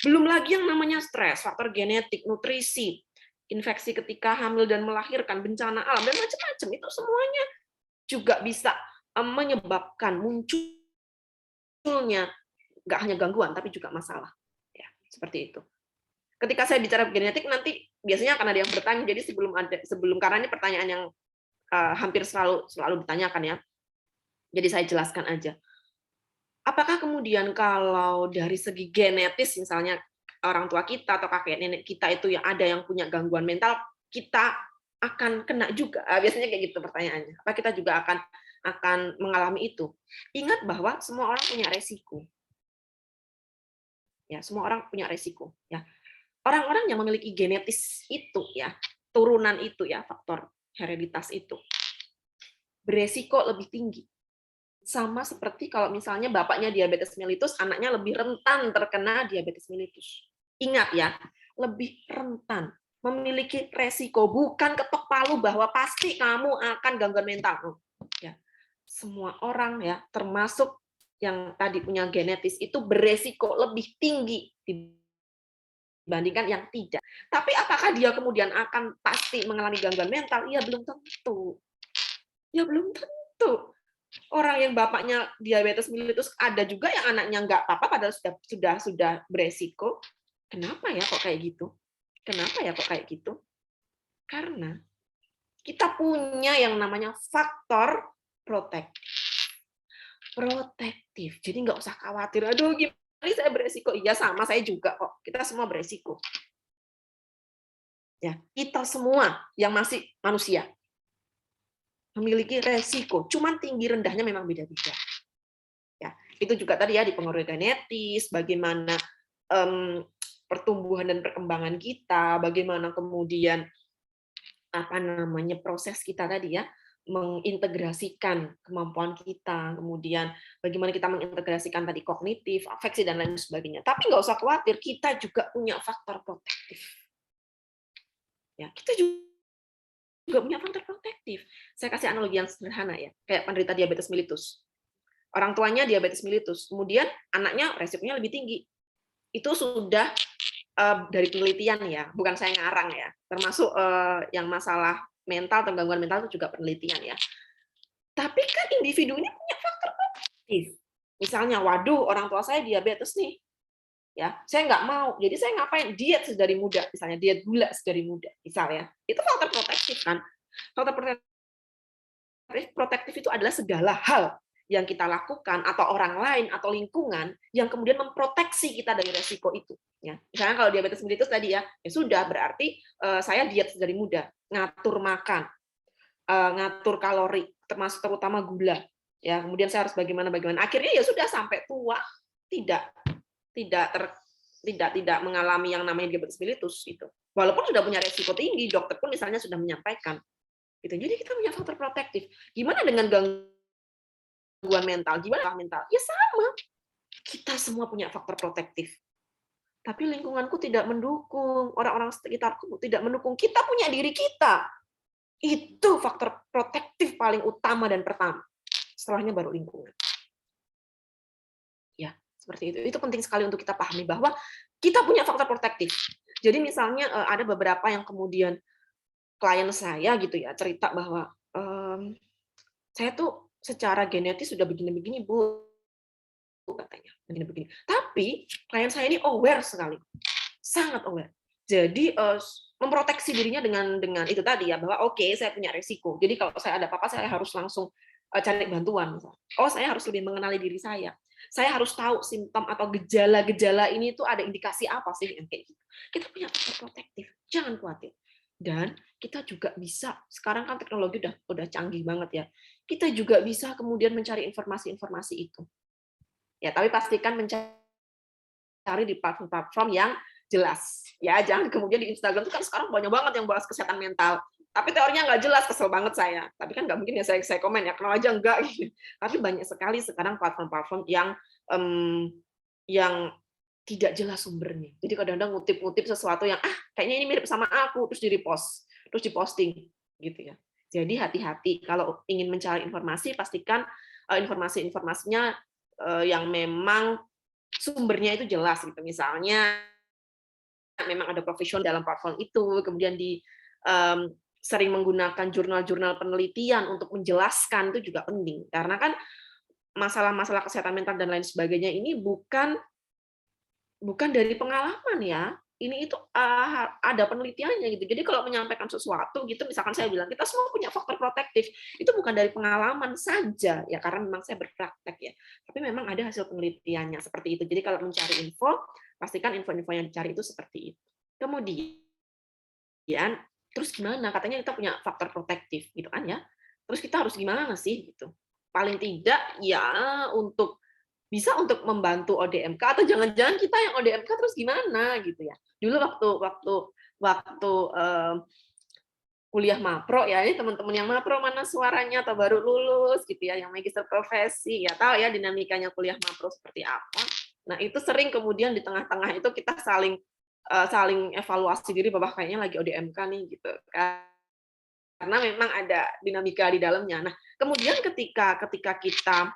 Belum lagi yang namanya stres, faktor genetik, nutrisi, infeksi ketika hamil dan melahirkan, bencana alam dan macam-macam, itu semuanya juga bisa menyebabkan munculnya nggak hanya gangguan tapi juga masalah. Ya, seperti itu. Ketika saya bicara genetik nanti biasanya akan ada yang bertanya, jadi sebelum karena ini pertanyaan yang hampir selalu ditanyakan ya. Jadi saya jelaskan aja. Apakah kemudian kalau dari segi genetis misalnya orang tua kita atau kakek nenek kita itu yang ada yang punya gangguan mental, kita akan kena juga? Biasanya kayak gitu pertanyaannya. Apa kita juga akan mengalami itu? Ingat bahwa semua orang punya resiko. Ya, semua orang punya resiko. Ya, orang-orang yang memiliki genetis itu ya, turunan itu ya, faktor hereditas itu beresiko lebih tinggi. Sama seperti kalau misalnya bapaknya diabetes mellitus, anaknya lebih rentan terkena diabetes mellitus. Ingat ya, lebih rentan, memiliki resiko, bukan ketok palu bahwa pasti kamu akan gangguan mental. Ya, semua orang ya, termasuk yang tadi punya genetis itu beresiko lebih tinggi dibandingkan yang tidak. Tapi apakah dia kemudian akan pasti mengalami gangguan mental? Ya belum tentu. Ya belum tentu. Orang yang bapaknya diabetes mellitus ada juga yang anaknya nggak apa-apa padahal sudah beresiko. Kenapa ya kok kayak gitu? Kenapa ya kok kayak gitu? Karena kita punya yang namanya faktor protektif. Jadi nggak usah khawatir. Aduh, gimana saya beresiko? Iya sama, saya juga kok. Kita semua beresiko. Ya, kita semua yang masih manusia memiliki resiko. Cuman tinggi rendahnya memang beda-beda. Ya, itu juga tadi ya dipengaruhi genetis, bagaimana pertumbuhan dan perkembangan kita, bagaimana kemudian proses kita tadi ya mengintegrasikan kemampuan kita, kemudian bagaimana kita mengintegrasikan tadi kognitif, afeksi dan lain sebagainya. Tapi nggak usah khawatir, kita juga punya faktor protektif. Ya, kita juga punya faktor protektif. Saya kasih analogi yang sederhana ya, kayak penderita diabetes mellitus. Orang tuanya diabetes mellitus, kemudian anaknya resikonya lebih tinggi. Itu sudah dari penelitian ya, bukan saya ngarang ya. Termasuk yang masalah mental atau gangguan mental itu juga penelitian ya. Tapi kan individu ini punya faktor protektif. Misalnya, waduh, orang tua saya diabetes nih. Ya, saya nggak mau. Jadi saya ngapain? Diet sedari muda, misalnya diet gula sedari muda, misalnya. Itu faktor protektif kan. Faktor protektif itu adalah segala hal yang kita lakukan atau orang lain atau lingkungan yang kemudian memproteksi kita dari resiko itu. Ya, misalnya kalau diabetes mellitus tadi ya sudah berarti saya diet sedari muda, ngatur makan, ngatur kalori, termasuk terutama gula. Ya, kemudian saya harus bagaimana. Akhirnya ya sudah sampai tua tidak mengalami yang namanya diabetes mellitus itu. Walaupun sudah punya resiko tinggi, dokter pun misalnya sudah menyampaikan. Gitu. Jadi kita punya faktor protektif. Gimana dengan gangguan mental? Gimana mental? Ya sama. Kita semua punya faktor protektif. Tapi lingkunganku tidak mendukung, orang-orang sekitarku tidak mendukung. Kita punya diri kita. Itu faktor protektif paling utama dan pertama. Setelahnya baru lingkungan. Ya, seperti itu. Itu penting sekali untuk kita pahami bahwa kita punya faktor protektif. Jadi misalnya ada beberapa yang kemudian klien saya gitu ya cerita bahwa saya tuh secara genetis sudah begini-begini Bu, katanya begini-begini. Tapi klien saya ini aware sekali, sangat aware. Jadi memproteksi dirinya dengan itu tadi ya bahwa oke, saya punya resiko. Jadi kalau saya ada apa-apa saya harus langsung cari bantuan. Oh, saya harus lebih mengenali diri saya. Saya harus tahu simptom atau gejala-gejala ini itu ada indikasi apa sih yang kayak gitu. Kita punya faktor protektif, jangan khawatir. Dan kita juga bisa, sekarang kan teknologi udah canggih banget ya. Kita juga bisa kemudian mencari informasi-informasi itu. Ya, tapi pastikan mencari di platform-platform yang jelas. Ya, jangan kemudian di Instagram itu kan sekarang banyak banget yang bahas kesehatan mental. Tapi teorinya nggak jelas, kesel banget saya. Tapi kan nggak mungkin ya saya komen ya, kenal aja enggak. Gitu. Tapi banyak sekali sekarang platform-platform yang tidak jelas sumbernya. Jadi kadang-kadang ngutip-ngutip sesuatu yang kayaknya ini mirip sama aku terus di repost. terus diposting gitu ya. Jadi hati-hati kalau ingin mencari informasi, pastikan informasi-informasinya yang memang sumbernya itu jelas gitu. Misalnya memang ada profesional dalam platform itu, kemudian sering menggunakan jurnal-jurnal penelitian untuk menjelaskan, itu juga penting. Karena kan masalah-masalah kesehatan mental dan lain sebagainya ini bukan dari pengalaman ya. Ini itu ada penelitiannya gitu. Jadi kalau menyampaikan sesuatu gitu, misalkan saya bilang kita semua punya faktor protektif, itu bukan dari pengalaman saja ya, karena memang saya berpraktek ya. Tapi memang ada hasil penelitiannya seperti itu. Jadi kalau mencari info, pastikan info-info yang dicari itu seperti itu. Kemudian terus gimana? Katanya kita punya faktor protektif gitu kan ya. Terus kita harus gimana sih gitu? Paling tidak ya bisa untuk membantu ODMK, atau jangan-jangan kita yang ODMK terus gimana gitu ya. Dulu waktu kuliah mapro ya, ini teman-teman yang mapro mana suaranya atau baru lulus gitu ya, yang magister profesi ya, tahu ya dinamikanya kuliah mapro seperti apa. Nah, itu sering kemudian di tengah-tengah itu kita saling evaluasi diri bahwa kayaknya lagi ODMK nih gitu kan. Karena memang ada dinamika di dalamnya. Nah, kemudian ketika kita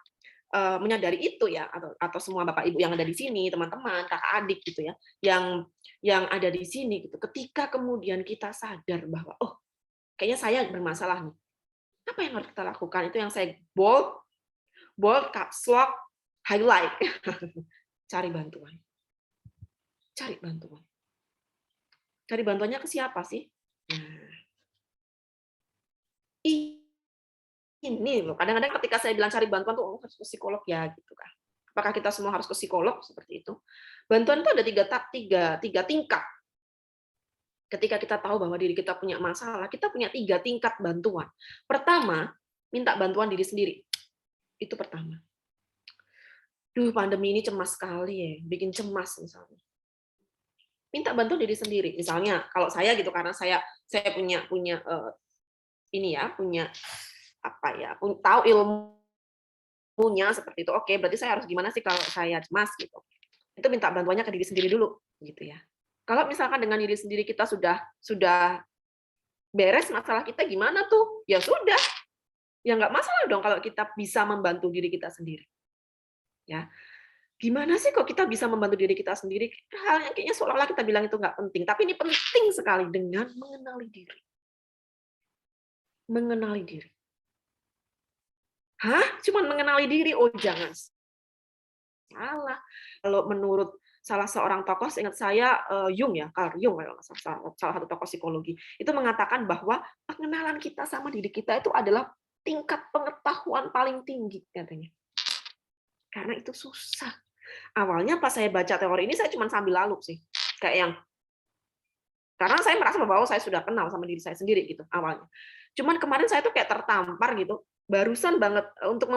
menyadari itu ya, atau semua bapak ibu yang ada di sini, teman-teman, kakak adik gitu ya, yang ada di sini gitu. Ketika kemudian kita sadar bahwa oh, kayaknya saya bermasalah nih. Apa yang harus kita lakukan? Itu yang saya bold, caps lock, highlight. Cari bantuan. Cari bantuan. Cari bantuannya ke siapa sih? Nah, ini loh, kadang-kadang ketika saya bilang cari bantuan tuh harus ke psikolog ya gitu kan. Apakah kita semua harus ke psikolog seperti itu? Bantuan itu ada tiga tingkat. Ketika kita tahu bahwa diri kita punya masalah, kita punya 3 tingkat bantuan. Pertama, minta bantuan diri sendiri. Itu pertama. Duh, pandemi ini cemas sekali ya, bikin cemas misalnya. Minta bantuan diri sendiri. Misalnya kalau saya gitu, karena saya punya apa ya, tahu ilmunya seperti itu. Oke, berarti saya harus gimana sih kalau saya cemas gitu. Itu minta bantuannya ke diri sendiri dulu gitu ya. Kalau misalkan dengan diri sendiri kita sudah beres masalah kita, gimana tuh? Ya sudah. Ya nggak masalah dong kalau kita bisa membantu diri kita sendiri. Ya. Gimana sih kok kita bisa membantu diri kita sendiri? Hal yang kayaknya seolah-olah kita bilang itu nggak penting, tapi ini penting sekali dengan mengenali diri. Mengenali diri. Hah? Cuman mengenali diri? Oh, jangan. Salah. Kalau menurut salah seorang tokoh, seingat saya Jung ya, Carl Jung, salah satu tokoh psikologi, itu mengatakan bahwa pengenalan kita sama diri kita itu adalah tingkat pengetahuan paling tinggi katanya. Karena itu susah. Awalnya pas saya baca teori ini saya cuma sambil lalu sih, kayak yang karena saya merasa bahwa saya sudah kenal sama diri saya sendiri gitu awalnya. Cuman kemarin saya tuh kayak tertampar gitu, barusan banget untuk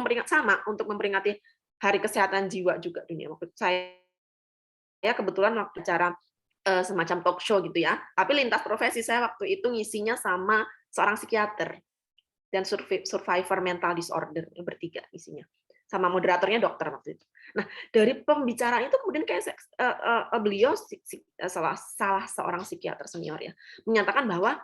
memperingati Hari Kesehatan Jiwa juga dunia. Waktu saya kebetulan waktu acara semacam talk show gitu ya, tapi lintas profesi. Saya waktu itu ngisinya sama seorang psikiater dan survivor mental disorder, bertiga isinya, sama moderatornya dokter waktu itu. Nah, dari pembicaraan itu kemudian kayak beliau salah seorang psikiater senior ya, menyatakan bahwa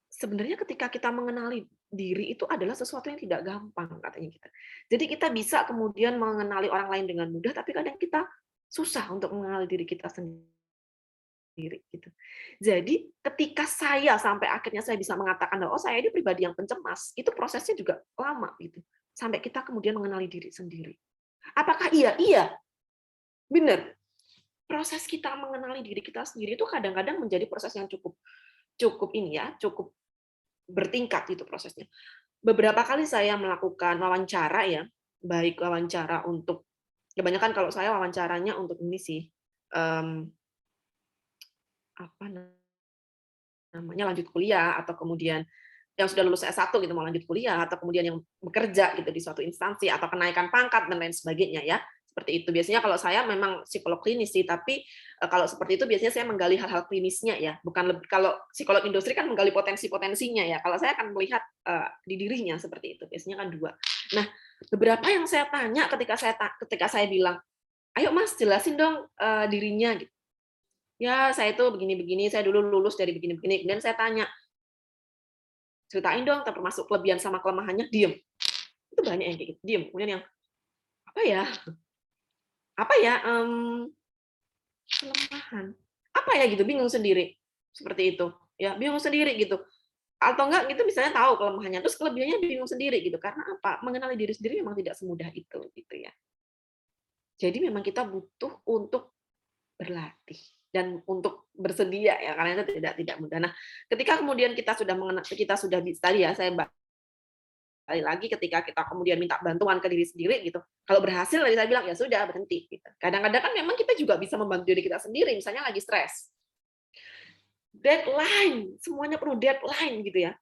sebenarnya ketika kita mengenali diri itu adalah sesuatu yang tidak gampang katanya kita. Jadi kita bisa kemudian mengenali orang lain dengan mudah, tapi kadang kita susah untuk mengenali diri kita sendiri gitu. Jadi ketika saya sampai akhirnya saya bisa mengatakan bahwa oh saya ini pribadi yang pencemas, itu prosesnya juga lama gitu. Sampai kita kemudian mengenali diri sendiri. Apakah iya? Iya. Benar. Proses kita mengenali diri kita sendiri itu kadang-kadang menjadi proses yang cukup bertingkat itu prosesnya. Beberapa kali saya melakukan wawancara ya, baik wawancara untuk kebanyakan kalau saya wawancaranya untuk ini sih apa namanya lanjut kuliah, atau kemudian yang sudah lulus S1 gitu mau lanjut kuliah, atau kemudian yang bekerja gitu di suatu instansi, atau kenaikan pangkat dan lain sebagainya ya. Seperti itu. Biasanya kalau saya memang psikolog klinis sih, tapi kalau seperti itu biasanya saya menggali hal-hal klinisnya ya. Bukan kalau psikolog industri kan menggali potensi-potensinya ya. Kalau saya akan melihat di dirinya seperti itu. Biasanya kan 2. Nah, beberapa yang saya tanya ketika saya bilang, "Ayo Mas, jelasin dong dirinya." Gitu. Ya, saya itu begini-begini, saya dulu lulus dari begini-begini. Kemudian saya tanya, ceritain dong termasuk kelebihan sama kelemahannya, diem. Itu banyak yang kayak gitu, diem. Kemudian yang apa ya kelemahan apa ya gitu, bingung sendiri seperti itu ya, bingung sendiri gitu, atau enggak gitu misalnya tahu kelemahannya terus kelebihannya bingung sendiri gitu, karena apa, mengenali diri sendiri memang tidak semudah itu gitu ya. Jadi memang kita butuh untuk berlatih dan untuk bersedia ya, karena itu tidak mudah. Nah, ketika kemudian kita sudah mengenal, kita sudah bisa tadi ya, saya kali lagi ketika kita kemudian minta bantuan ke diri sendiri gitu, kalau berhasil tadi saya bilang ya sudah berhenti gitu. Kadang-kadang kan memang kita juga bisa membantu diri kita sendiri, misalnya lagi stres, deadline, semuanya perlu deadline gitu ya.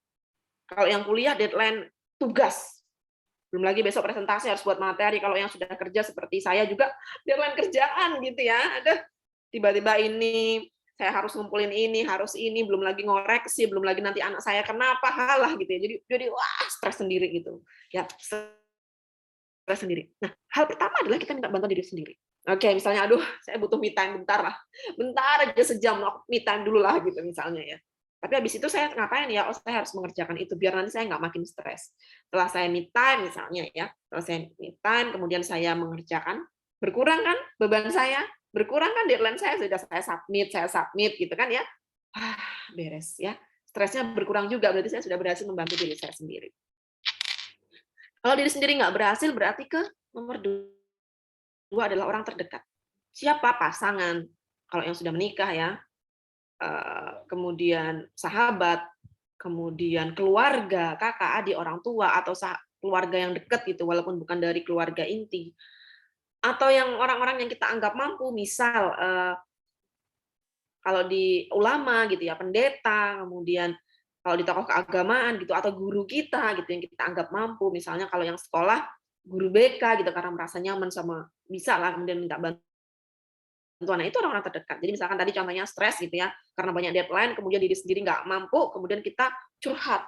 Kalau yang kuliah deadline tugas, belum lagi besok presentasi harus buat materi. Kalau yang sudah kerja seperti saya juga deadline kerjaan gitu ya. Ada tiba-tiba ini saya harus ngumpulin ini, harus ini, belum lagi ngoreksi, belum lagi nanti anak saya kenapa, halah gitu ya. Jadi wah stres sendiri gitu. Ya, stres sendiri. Nah, hal pertama adalah kita minta bantuan diri sendiri. Oke, misalnya aduh, saya butuh me time bentar lah. Bentar aja sejam, me time dulu lah gitu misalnya ya. Tapi habis itu saya ngapain ya? Oh, saya harus mengerjakan itu biar nanti saya nggak makin stres. Setelah saya me time misalnya ya, setelah saya me time, kemudian saya mengerjakan, berkurang kan beban saya, berkurang kan deadline saya, sudah saya submit gitu kan ya. Beres ya. Stresnya berkurang juga, berarti saya sudah berhasil membantu diri saya sendiri. Kalau diri sendiri nggak berhasil, berarti ke nomor 2 adalah orang terdekat. Siapa? Pasangan. Kalau yang sudah menikah ya, kemudian sahabat, kemudian keluarga, kakak, adik, orang tua, atau keluarga yang dekat gitu, walaupun bukan dari keluarga inti. Atau yang orang-orang yang kita anggap mampu, misal kalau di ulama gitu ya, pendeta, kemudian kalau di tokoh keagamaan gitu, atau guru kita gitu yang kita anggap mampu, misalnya kalau yang sekolah guru BK gitu karena merasa nyaman sama bisa lah kemudian minta bantuan. Nah, itu orang-orang terdekat. Jadi misalkan tadi contohnya stres gitu ya, karena banyak deadline, kemudian diri sendiri nggak mampu, kemudian kita curhat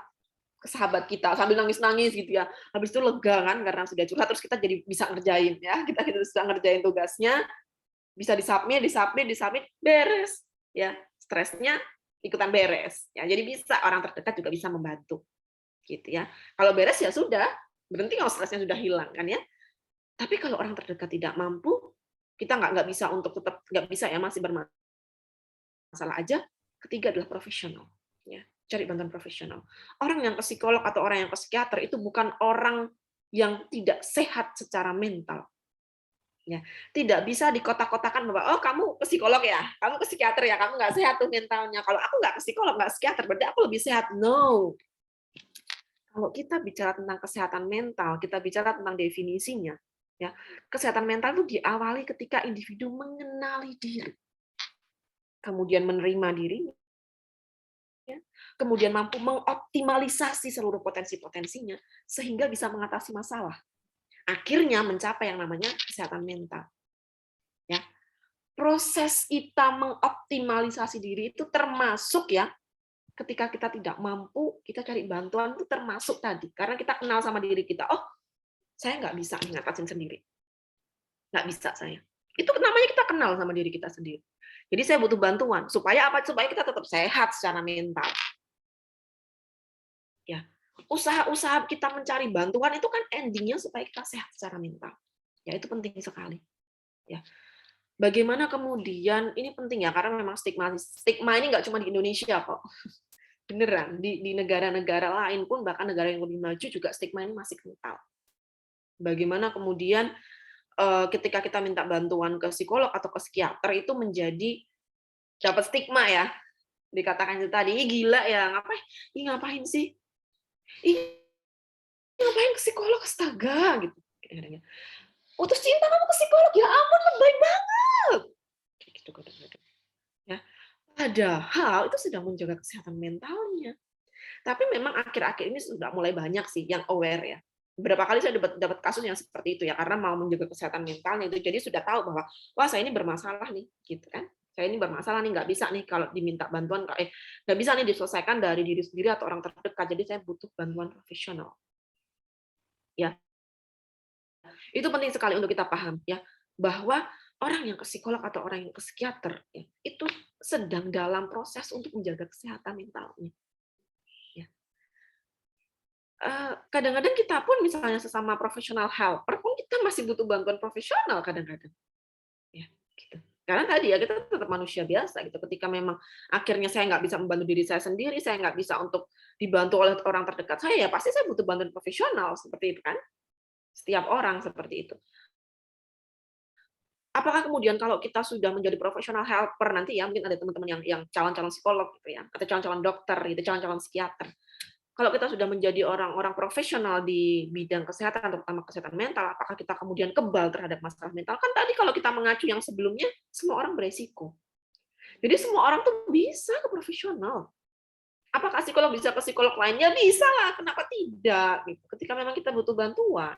ke sahabat kita sambil nangis-nangis gitu ya. Habis itu lega kan karena sudah curhat, terus kita jadi bisa ngerjain ya. Kita bisa ngerjain tugasnya, bisa disubmit, beres. Ya, stresnya ikutan beres. Ya, jadi bisa orang terdekat juga bisa membantu. Gitu ya. Kalau beres ya sudah, berhenti kalau stresnya sudah hilang kan ya. Tapi kalau orang terdekat tidak mampu, kita nggak bisa untuk tetap nggak bisa ya, masih bermasalah aja. Ketiga adalah profesional. Ya, cari bantuan profesional. Orang yang ke psikolog atau orang yang ke psikiater itu bukan orang yang tidak sehat secara mental. Ya, tidak bisa dikotak-kotakan bahwa oh kamu ke psikolog ya, kamu ke psikiater ya, kamu nggak sehat tuh mentalnya. Kalau aku nggak ke psikolog, nggak psikiater, berarti aku lebih sehat. No. Kalau kita bicara tentang kesehatan mental, kita bicara tentang definisinya. Ya, kesehatan mental itu diawali ketika individu mengenali diri, kemudian menerima dirinya, ya, kemudian mampu mengoptimalisasi seluruh potensi-potensinya sehingga bisa mengatasi masalah. Akhirnya mencapai yang namanya kesehatan mental. Ya, proses kita mengoptimalisasi diri itu termasuk ya, ketika kita tidak mampu, kita cari bantuan itu termasuk tadi, karena kita kenal sama diri kita. Oh, saya nggak bisa ngatasin sendiri. Nggak bisa saya. Itu namanya kita kenal sama diri kita sendiri. Jadi saya butuh bantuan. Supaya apa? Supaya kita tetap sehat secara mental. Ya, usaha-usaha kita mencari bantuan itu kan endingnya supaya kita sehat secara mental. Ya, itu penting sekali. Ya. Bagaimana kemudian, ini penting ya, karena memang stigma ini nggak cuma di Indonesia kok. Beneran, di negara-negara lain pun, bahkan negara yang lebih maju juga stigma ini masih kental. Bagaimana kemudian ketika kita minta bantuan ke psikolog atau ke psikiater itu menjadi dapat stigma ya, dikatakan itu tadi, gila ya, ngapain sih, ngapain ke psikolog, astaga gitu. Oh terus cinta kamu ke psikolog, ya ampun lebay banget. Gitu. Ya, padahal itu sedang menjaga kesehatan mentalnya. Tapi memang akhir-akhir ini sudah mulai banyak sih yang aware ya. Beberapa kali saya dapat kasus yang seperti itu ya, karena mau menjaga kesehatan mentalnya itu, jadi sudah tahu bahwa wah saya ini bermasalah nih, gitu kan? Saya ini bermasalah nih, nggak bisa nih kalau diminta bantuan, nggak bisa nih diselesaikan dari diri sendiri atau orang terdekat. Jadi saya butuh bantuan profesional. Ya, itu penting sekali untuk kita paham ya, bahwa orang yang ke psikolog atau orang yang ke psikiater ya, itu sedang dalam proses untuk menjaga kesehatan mentalnya. kadang-kadang kita pun misalnya sesama profesional helper pun kita masih butuh bantuan profesional kadang-kadang. Ya, gitu. Karena tadi ya kita tetap manusia biasa gitu. Ketika memang akhirnya saya nggak bisa membantu diri saya sendiri, saya nggak bisa untuk dibantu oleh orang terdekat saya, ya pasti saya butuh bantuan profesional seperti itu kan. Setiap orang seperti itu. Apakah kemudian kalau kita sudah menjadi profesional helper nanti ya mungkin ada teman-teman yang calon-calon psikolog gitu ya atau calon-calon dokter gitu, calon-calon psikiater. Kalau kita sudah menjadi orang-orang profesional di bidang kesehatan, terutama kesehatan mental, apakah kita kemudian kebal terhadap masalah mental? Kan tadi kalau kita mengacu yang sebelumnya, semua orang beresiko. Jadi semua orang tuh bisa ke profesional. Apakah psikolog bisa ke psikolog lainnya? Bisa lah, kenapa tidak? Gitu. Ketika memang kita butuh bantuan.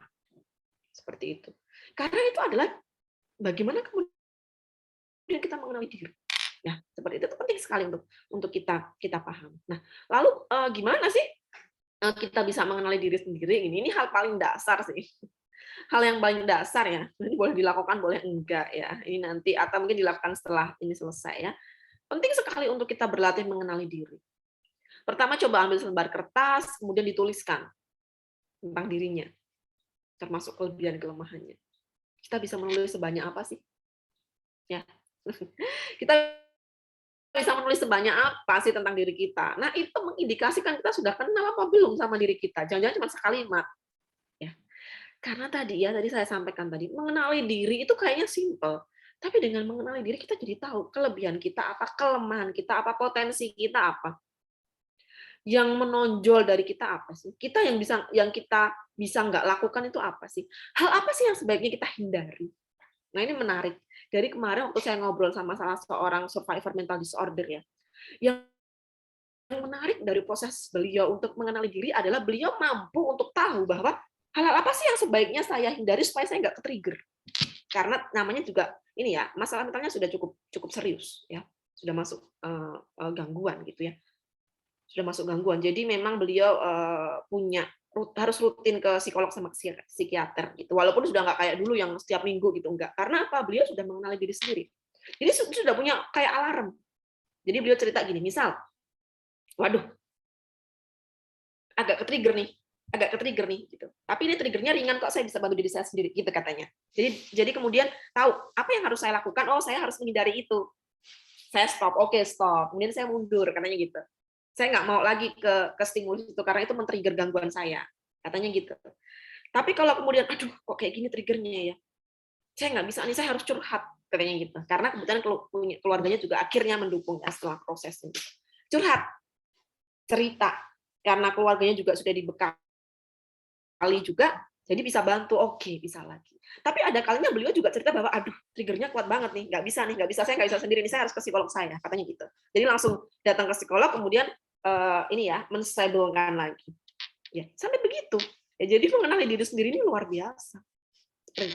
Seperti itu. Karena itu adalah bagaimana kemudian kita mengenali diri. Ya, seperti itu penting sekali untuk kita paham. Nah, lalu gimana sih kita bisa mengenali diri sendiri? Ini hal paling dasar sih. Hal yang paling dasar ya. Ini boleh dilakukan, boleh enggak ya. Ini nanti atau mungkin dilakukan setelah ini selesai ya. Penting sekali untuk kita berlatih mengenali diri. Pertama coba ambil selembar kertas, kemudian dituliskan tentang dirinya, termasuk kelebihan kelemahannya. Kita bisa menulis sebanyak apa sih? Ya. Kita bisa menulis sebanyak apa sih tentang diri kita. Nah, itu mengindikasikan kita sudah kenal apa belum sama diri kita. Jangan-jangan cuma sekalimat. Ya. Karena tadi saya sampaikan tadi, mengenali diri itu kayaknya simple. Tapi dengan mengenali diri kita jadi tahu kelebihan kita apa, kelemahan kita apa, potensi kita apa. Yang menonjol dari kita apa sih? Kita yang kita bisa nggak lakukan itu apa sih? Hal apa sih yang sebaiknya kita hindari? Nah, ini menarik. Dari kemarin waktu saya ngobrol sama salah seorang survivor mental disorder ya, yang menarik dari proses beliau untuk mengenali diri adalah beliau mampu untuk tahu bahwa hal-hal apa sih yang sebaiknya saya hindari supaya saya nggak ke-trigger. Karena namanya juga ini ya, masalah mentalnya sudah cukup serius ya, sudah masuk gangguan gitu ya, sudah masuk gangguan. Jadi memang beliau harus rutin ke psikolog sama psikiater gitu. Walaupun sudah nggak kayak dulu yang setiap minggu gitu, enggak. Karena apa? Beliau sudah mengenali diri sendiri. Jadi sudah punya kayak alarm. Jadi beliau cerita gini, misal, waduh, agak ke-trigger nih gitu. Tapi ini triggernya ringan kok, saya bisa bantu diri saya sendiri gitu katanya. Jadi kemudian tahu apa yang harus saya lakukan. Oh, saya harus menghindari itu. Saya stop. Oke, stop. Kemudian saya mundur katanya gitu. Saya nggak mau lagi ke stimulus itu karena itu men-trigger gangguan saya, katanya gitu. Tapi kalau kemudian, aduh kok kayak gini triggernya ya, saya nggak bisa nih, saya harus curhat, katanya gitu. Karena kebetulan keluarganya juga akhirnya mendukung ya setelah proses itu. Curhat, cerita, karena keluarganya juga sudah dibekali juga, jadi bisa bantu, oke, bisa lagi. Tapi ada kalinya beliau juga cerita bahwa, aduh, triggernya kuat banget nih, nggak bisa, saya nggak bisa sendiri nih, saya harus ke psikolog saya, katanya gitu. Jadi langsung datang ke psikolog, kemudian menstabilkan lagi. Ya, sampai begitu. Ya, jadi mengenali diri sendiri ini luar biasa.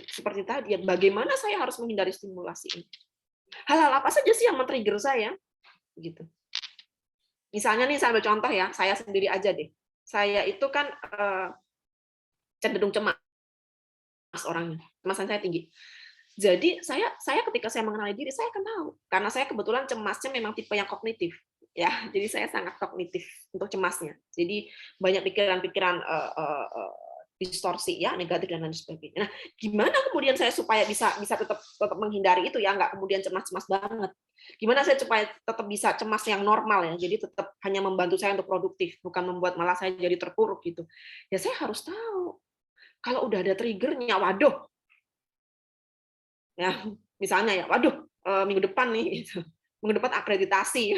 Seperti tadi, ya, bagaimana saya harus menghindari stimulasi ini. Hal-hal apa saja sih yang men-trigger saya? Gitu. Misalnya nih, saya ambil contoh ya, saya sendiri aja deh. Saya itu kan cenderung cemas orangnya, kecemasan saya tinggi. Jadi saya ketika saya mengenali diri, saya akan tahu. Karena saya kebetulan cemasnya memang tipe yang kognitif. Ya, jadi saya sangat kognitif untuk cemasnya. Jadi banyak pikiran-pikiran distorsi ya, negatif dan lain sebagainya. Nah, gimana kemudian saya supaya bisa tetap menghindari itu ya, nggak kemudian cemas-cemas banget. Gimana saya supaya tetap bisa cemas yang normal ya, jadi tetap hanya membantu saya untuk produktif, bukan membuat malah saya jadi terpuruk gitu. Ya saya harus tahu. Kalau udah ada triggernya, waduh. Ya, misalnya ya, waduh, minggu depan nih gitu. Minggu depan akreditasi.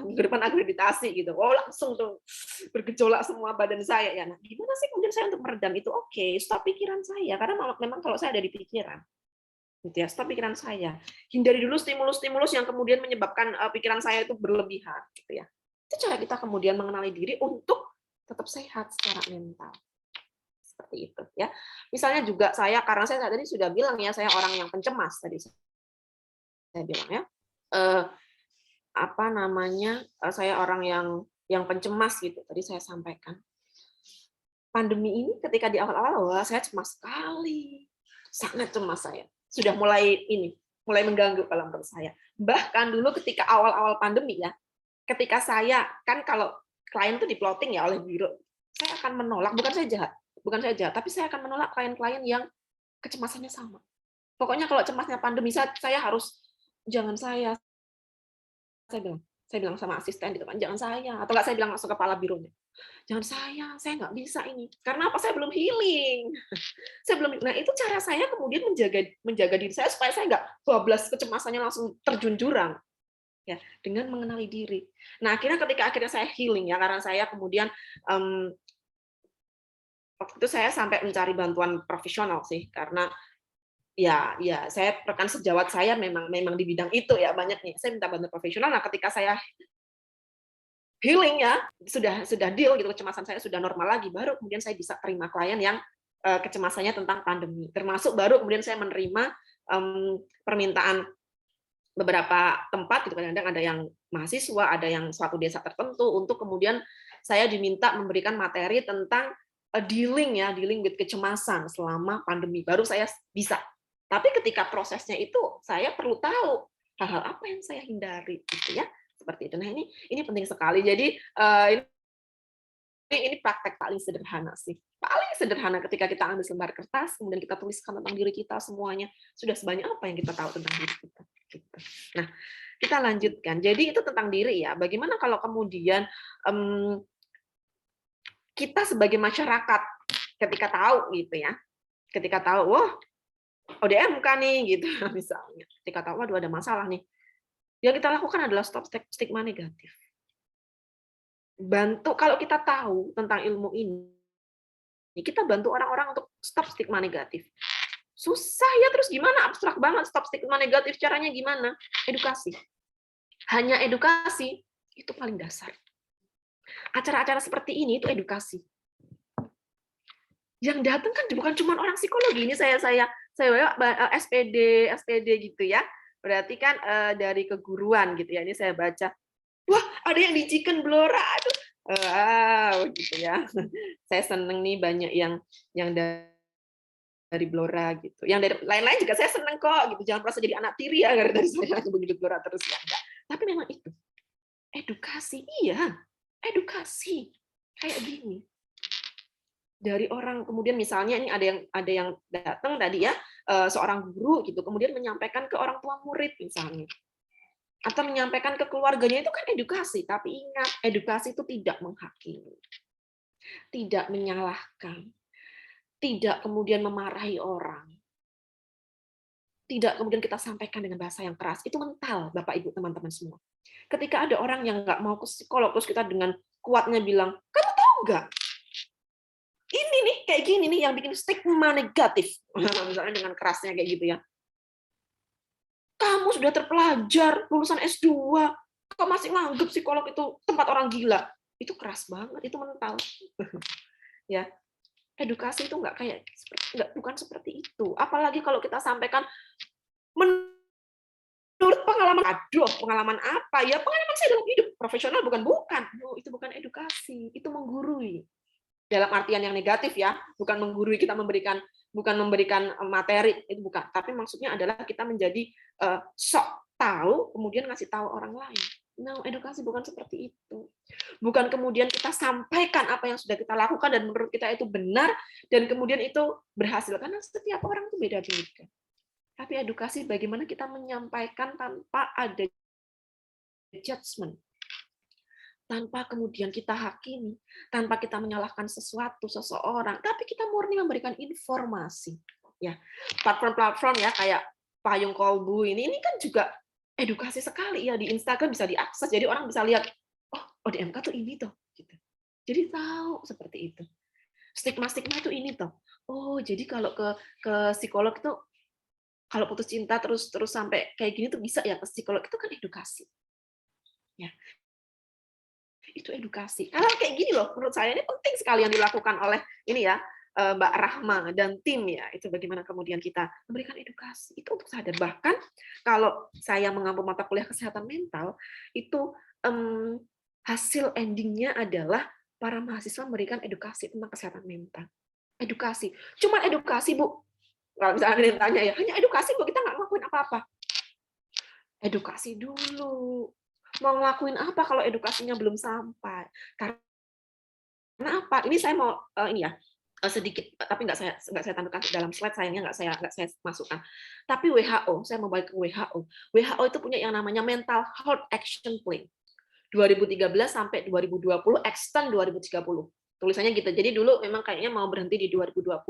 Minggu depan akreditasi gitu. Oh, langsung tuh bergejolak semua badan saya ya. Nah, gimana sih kemudian saya untuk meredam itu? Oke, stop pikiran saya karena memang kalau saya ada di pikiran. Gitu ya, stop pikiran saya. Hindari dulu stimulus-stimulus yang kemudian menyebabkan pikiran saya itu berlebihan gitu ya. Itu cara kita kemudian mengenali diri untuk tetap sehat secara mental. Seperti itu ya. Misalnya juga karena saya tadi sudah bilang ya, saya orang yang pencemas tadi saya bilang ya. Saya orang yang pencemas gitu. Tadi saya sampaikan. Pandemi ini ketika di awal-awal saya cemas sekali. Sangat cemas saya. Sudah mulai mengganggu kalau menurut saya. Bahkan dulu ketika awal-awal pandemi ya, ketika saya kan kalau klien itu di plotting ya oleh biro. saya akan menolak, bukan saya jahat, tapi saya akan menolak klien-klien yang kecemasannya sama. Pokoknya kalau cemasnya pandemi, saya harus, jangan saya bilang. Saya bilang sama asisten gitu kan, jangan saya, atau enggak saya bilang langsung ke kepala bironya. Jangan saya nggak bisa ini. Karena apa? Saya belum healing. Saya belum. Nah, itu cara saya kemudian menjaga diri saya supaya saya nggak bablas kecemasannya langsung terjun jurang. Ya, dengan mengenali diri. Nah, ketika saya healing ya, karena saya kemudian waktu itu saya sampai mencari bantuan profesional sih, karena ya saya rekan sejawat saya memang di bidang itu ya, banyak nih. Saya minta bantuan profesional. Nah, ketika saya healing ya, sudah deal gitu, kecemasan saya sudah normal lagi, baru kemudian saya bisa terima klien yang kecemasannya tentang pandemi. Termasuk baru kemudian saya menerima permintaan beberapa tempat gitu, kadang-kadang ada yang mahasiswa, ada yang suatu desa tertentu, untuk kemudian saya diminta memberikan materi tentang dealing with kecemasan selama pandemi. Baru saya bisa. Tapi ketika prosesnya itu saya perlu tahu hal-hal apa yang saya hindari gitu ya. Seperti itu. Nah, ini penting sekali. Jadi ini praktek paling sederhana sih. Paling sederhana ketika kita ambil selembar kertas, kemudian kita tuliskan tentang diri kita semuanya. Sudah sebanyak apa yang kita tahu tentang diri kita. Gitu. Nah, kita lanjutkan. Jadi itu tentang diri ya. Bagaimana kalau kemudian kita sebagai masyarakat ketika tahu gitu ya, ketika tahu, wah ODMK nih gitu misalnya, ketika tahu waduh ada masalah nih, yang kita lakukan adalah stop stigma negatif. Bantu, kalau kita tahu tentang ilmu ini, kita bantu orang-orang untuk stop stigma negatif. Susah ya, terus gimana? Abstrak banget stop stigma negatif, caranya gimana? Edukasi. Hanya edukasi, itu paling dasar. Acara-acara seperti ini itu edukasi. Yang datang kan bukan cuma orang psikologi, ini saya SPD gitu ya. Berarti kan dari keguruan gitu ya. Ini saya baca, wah ada yang di Chicken Blora, aduh, gitu ya. Saya seneng nih banyak yang dari Blora gitu. Yang dari lain-lain juga saya seneng kok gitu. Jangan merasa jadi anak tiri ya gara-gara saya menyebut Blora terus ya enggak. Tapi memang itu edukasi, iya, edukasi kayak gini. Dari orang kemudian misalnya ini ada yang datang tadi ya, seorang guru gitu, kemudian menyampaikan ke orang tua murid misalnya, atau menyampaikan ke keluarganya, itu kan edukasi. Tapi ingat, edukasi itu tidak menghakimi, tidak menyalahkan, tidak kemudian memarahi orang, tidak kemudian kita sampaikan dengan bahasa yang keras. Itu mental, Bapak Ibu teman-teman semua. Ketika ada orang yang nggak mau ke psikolog, terus kita dengan kuatnya bilang, kamu tahu nggak? Ini nih, kayak gini nih yang bikin stigma negatif. Misalnya dengan kerasnya kayak gitu ya. Kamu sudah terpelajar, lulusan S2, kok masih nganggep psikolog itu tempat orang gila. Itu keras banget, itu mental. Ya, edukasi itu bukan seperti itu. Apalagi kalau kita sampaikan menurut pengalaman, aduh, pengalaman apa? Ya pengalaman saya dalam hidup, profesional bukan. No, itu bukan edukasi, itu menggurui. Dalam artian yang negatif ya, bukan menggurui, kita bukan memberikan materi, itu bukan. Tapi maksudnya adalah kita menjadi sok tahu, kemudian ngasih tahu orang lain. Nah, edukasi bukan seperti itu. Bukan kemudian kita sampaikan apa yang sudah kita lakukan dan menurut kita itu benar, dan kemudian itu berhasil. Karena setiap orang itu beda-beda. Tapi edukasi bagaimana kita menyampaikan tanpa ada judgment, tanpa kemudian kita hakimi, tanpa kita menyalahkan seseorang, tapi kita murni memberikan informasi. Ya, platform-platform ya kayak Payung Kolbu ini kan juga edukasi sekali ya, di Instagram bisa diakses, jadi orang bisa lihat, oh ODMK tuh ini tuh, gitu. Jadi tahu seperti itu. Stigma-stigma itu ini tuh. Oh jadi kalau ke psikolog itu kalau putus cinta terus sampai kayak gini tuh bisa ya ke psikolog, itu kan edukasi. Ya. Itu edukasi. Hal kayak gini loh, menurut saya ini penting sekali yang dilakukan oleh ini ya Mbak Rahma dan tim ya. Itu bagaimana kemudian kita memberikan edukasi itu untuk sadar. Bahkan kalau saya mengampu mata kuliah kesehatan mental, itu hasil endingnya adalah para mahasiswa memberikan edukasi tentang kesehatan mental. Edukasi, cuma edukasi Bu. Kalau misalnya ada yang tanya ya, hanya edukasi Bu, kita nggak ngelakuin apa-apa. Edukasi dulu. Mau ngelakuin apa kalau edukasinya belum sampai? Karena Karena apa? Ini saya mau ini ya sedikit, tapi nggak saya tampilkan dalam slide, sayangnya nggak saya masukkan. Tapi WHO, saya mau balik ke WHO. WHO itu punya yang namanya Mental Health Action Plan 2013 sampai 2020, extend 2030. Tulisannya gitu. Jadi dulu memang kayaknya mau berhenti di 2020,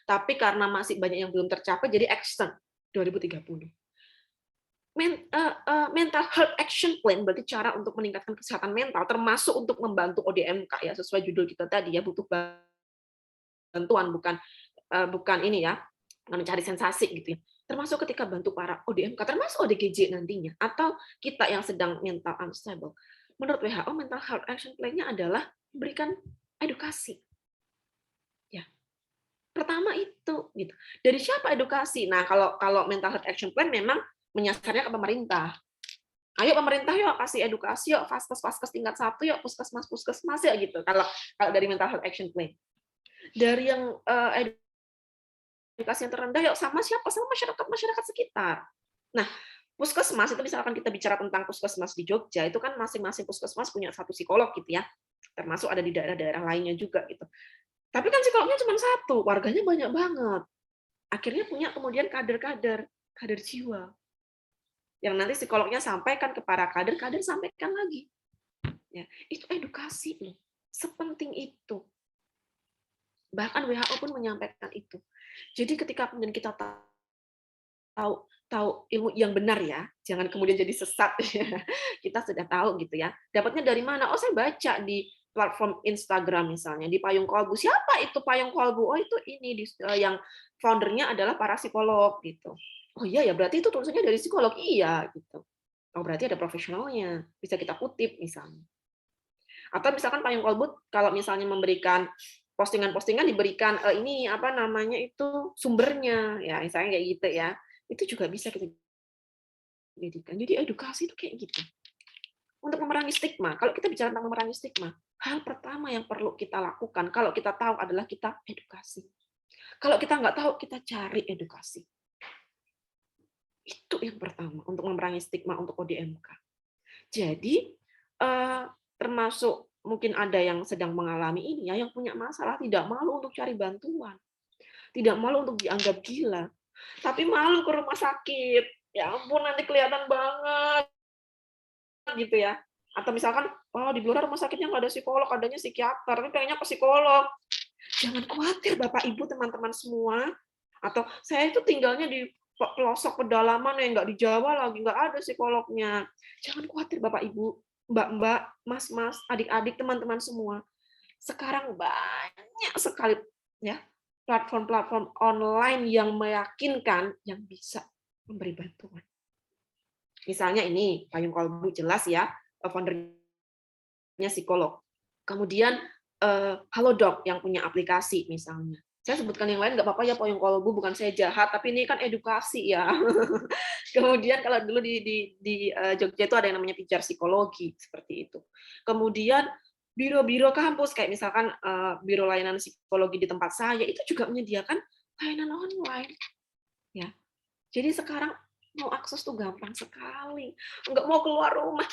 tapi karena masih banyak yang belum tercapai, jadi extend 2030. Mental Health Action Plan berarti cara untuk meningkatkan kesehatan mental, termasuk untuk membantu ODMK ya, sesuai judul kita tadi ya, butuh bantuan, bukan ini ya, mencari sensasi gitu ya. Termasuk ketika bantu para ODMK, termasuk ODGJ nantinya, atau kita yang sedang mental unstable. Menurut WHO, Mental Health Action Plan-nya adalah memberikan edukasi. Ya, pertama itu gitu. Dari siapa edukasi? Nah, kalau Mental Health Action Plan memang menyasarnya ke pemerintah. Ayo pemerintah yuk kasih edukasi yuk, vaskes tingkat 1 yuk, puskesmas ya gitu. Kalau dari Mental Health Action Plan. Dari yang edukasi yang terendah yuk sama siapa? Sama masyarakat sekitar. Nah, puskesmas itu misalkan kita bicara tentang puskesmas di Jogja, itu kan masing-masing puskesmas punya satu psikolog gitu ya. Termasuk ada di daerah-daerah lainnya juga gitu. Tapi kan psikolognya cuma satu, warganya banyak banget. Akhirnya punya kemudian kader jiwa. Yang nanti psikolognya sampaikan ke para kader sampaikan lagi. Ya, itu edukasi loh. Sepenting itu. Bahkan WHO pun menyampaikan itu. Jadi ketika kemudian kita tahu ilmu yang benar ya, jangan kemudian jadi sesat ya. Kita sudah tahu gitu ya. Dapatnya dari mana? Oh, saya baca di platform Instagram misalnya, di Payung Kolbu. Siapa itu Payung Kolbu? Oh, itu ini yang foundernya adalah para psikolog gitu. Oh iya ya, berarti itu tulisannya dari psikolog. Iya gitu. Oh, berarti ada profesionalnya. Bisa kita kutip misalnya. Atau misalkan Payung Kolbu kalau misalnya memberikan postingan-postingan diberikan ini apa namanya itu sumbernya ya, misalnya kayak gitu ya. Itu juga bisa kita jadikan. Jadi edukasi itu kayak gitu. Untuk memerangi stigma, kalau kita bicara tentang memerangi stigma, hal pertama yang perlu kita lakukan kalau kita tahu adalah kita edukasi. Kalau kita nggak tahu, kita cari edukasi. Itu yang pertama untuk memerangi stigma untuk ODMK. Jadi termasuk mungkin ada yang sedang mengalami ini ya, yang punya masalah tidak malu untuk cari bantuan, tidak malu untuk dianggap gila, tapi malu ke rumah sakit. Ya ampun, nanti kelihatan banget gitu ya. Atau misalkan, oh di Blora rumah sakitnya nggak ada psikolog, adanya psikiater, tapi pengennya ke psikolog. Jangan khawatir Bapak Ibu teman-teman semua. Atau saya itu tinggalnya di pelosok pedalaman yang nggak di Jawa lagi, nggak ada psikolognya. Jangan khawatir Bapak Ibu, Mbak-mbak, Mas-mas, adik-adik, teman-teman semua. Sekarang banyak sekali ya platform-platform online yang meyakinkan yang bisa memberi bantuan. Misalnya ini Payung Kolbu jelas ya, foundernya psikolog. Kemudian Halodoc yang punya aplikasi misalnya. Saya sebutkan yang lain nggak apa-apa ya, Payung Kolbu, bukan saya jahat, tapi ini kan edukasi ya. Kemudian kalau dulu di Jogja itu ada yang namanya pijar psikologi seperti itu. Kemudian biro-biro kampus kayak misalkan biro layanan psikologi di tempat saya itu juga menyediakan layanan online. Ya. Jadi sekarang mau akses tuh gampang sekali. Nggak mau keluar rumah.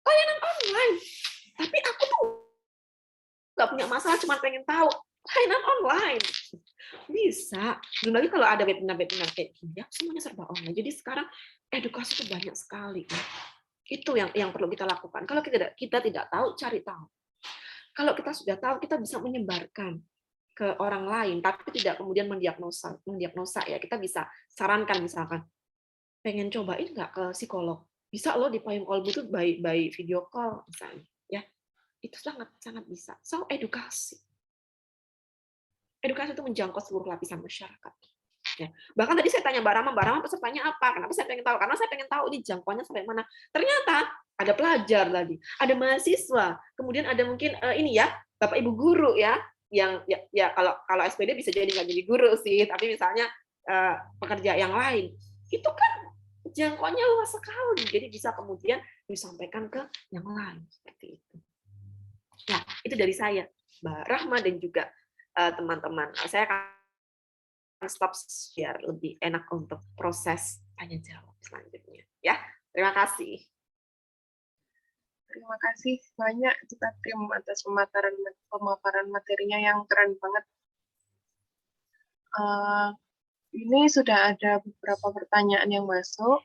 Layanan online. Tapi aku tuh nggak punya masalah, cuma pengen tahu. Layanan online. Bisa. Belum lagi kalau ada webinar-webinar kayak gini, ya, semuanya serba online. Jadi sekarang edukasi itu banyak sekali. Itu yang perlu kita lakukan. Kalau kita tidak tahu, cari tahu. Kalau kita sudah tahu, kita bisa menyebarkan ke orang lain, tapi tidak kemudian mendiagnosa ya. Kita bisa sarankan misalkan, pengen cobain nggak ke psikolog? Bisa loh di Payung Kolbu itu by video call misalnya. Ya, itu sangat bisa. So edukasi itu menjangkau seluruh lapisan masyarakat. Ya. Bahkan tadi saya tanya Mbak Rama pesertanya apa? Kenapa saya pengen tahu? Karena saya pengen tahu ini jangkauannya sampai mana. Ternyata ada pelajar tadi, ada mahasiswa, kemudian ada mungkin ini ya, Bapak Ibu guru ya, yang ya kalau SPD bisa jadi nggak jadi guru sih, tapi misalnya pekerja yang lain, itu kan jangkauannya luas sekali, jadi bisa kemudian disampaikan ke yang lain seperti itu. Nah, itu dari saya, Mbak Rahma dan juga teman-teman. Saya akan stop biar lebih enak untuk proses tanya jawab selanjutnya. Ya, terima kasih. Terima kasih banyak kita tim atas pemaparan materinya yang keren banget. Ini sudah ada beberapa pertanyaan yang masuk.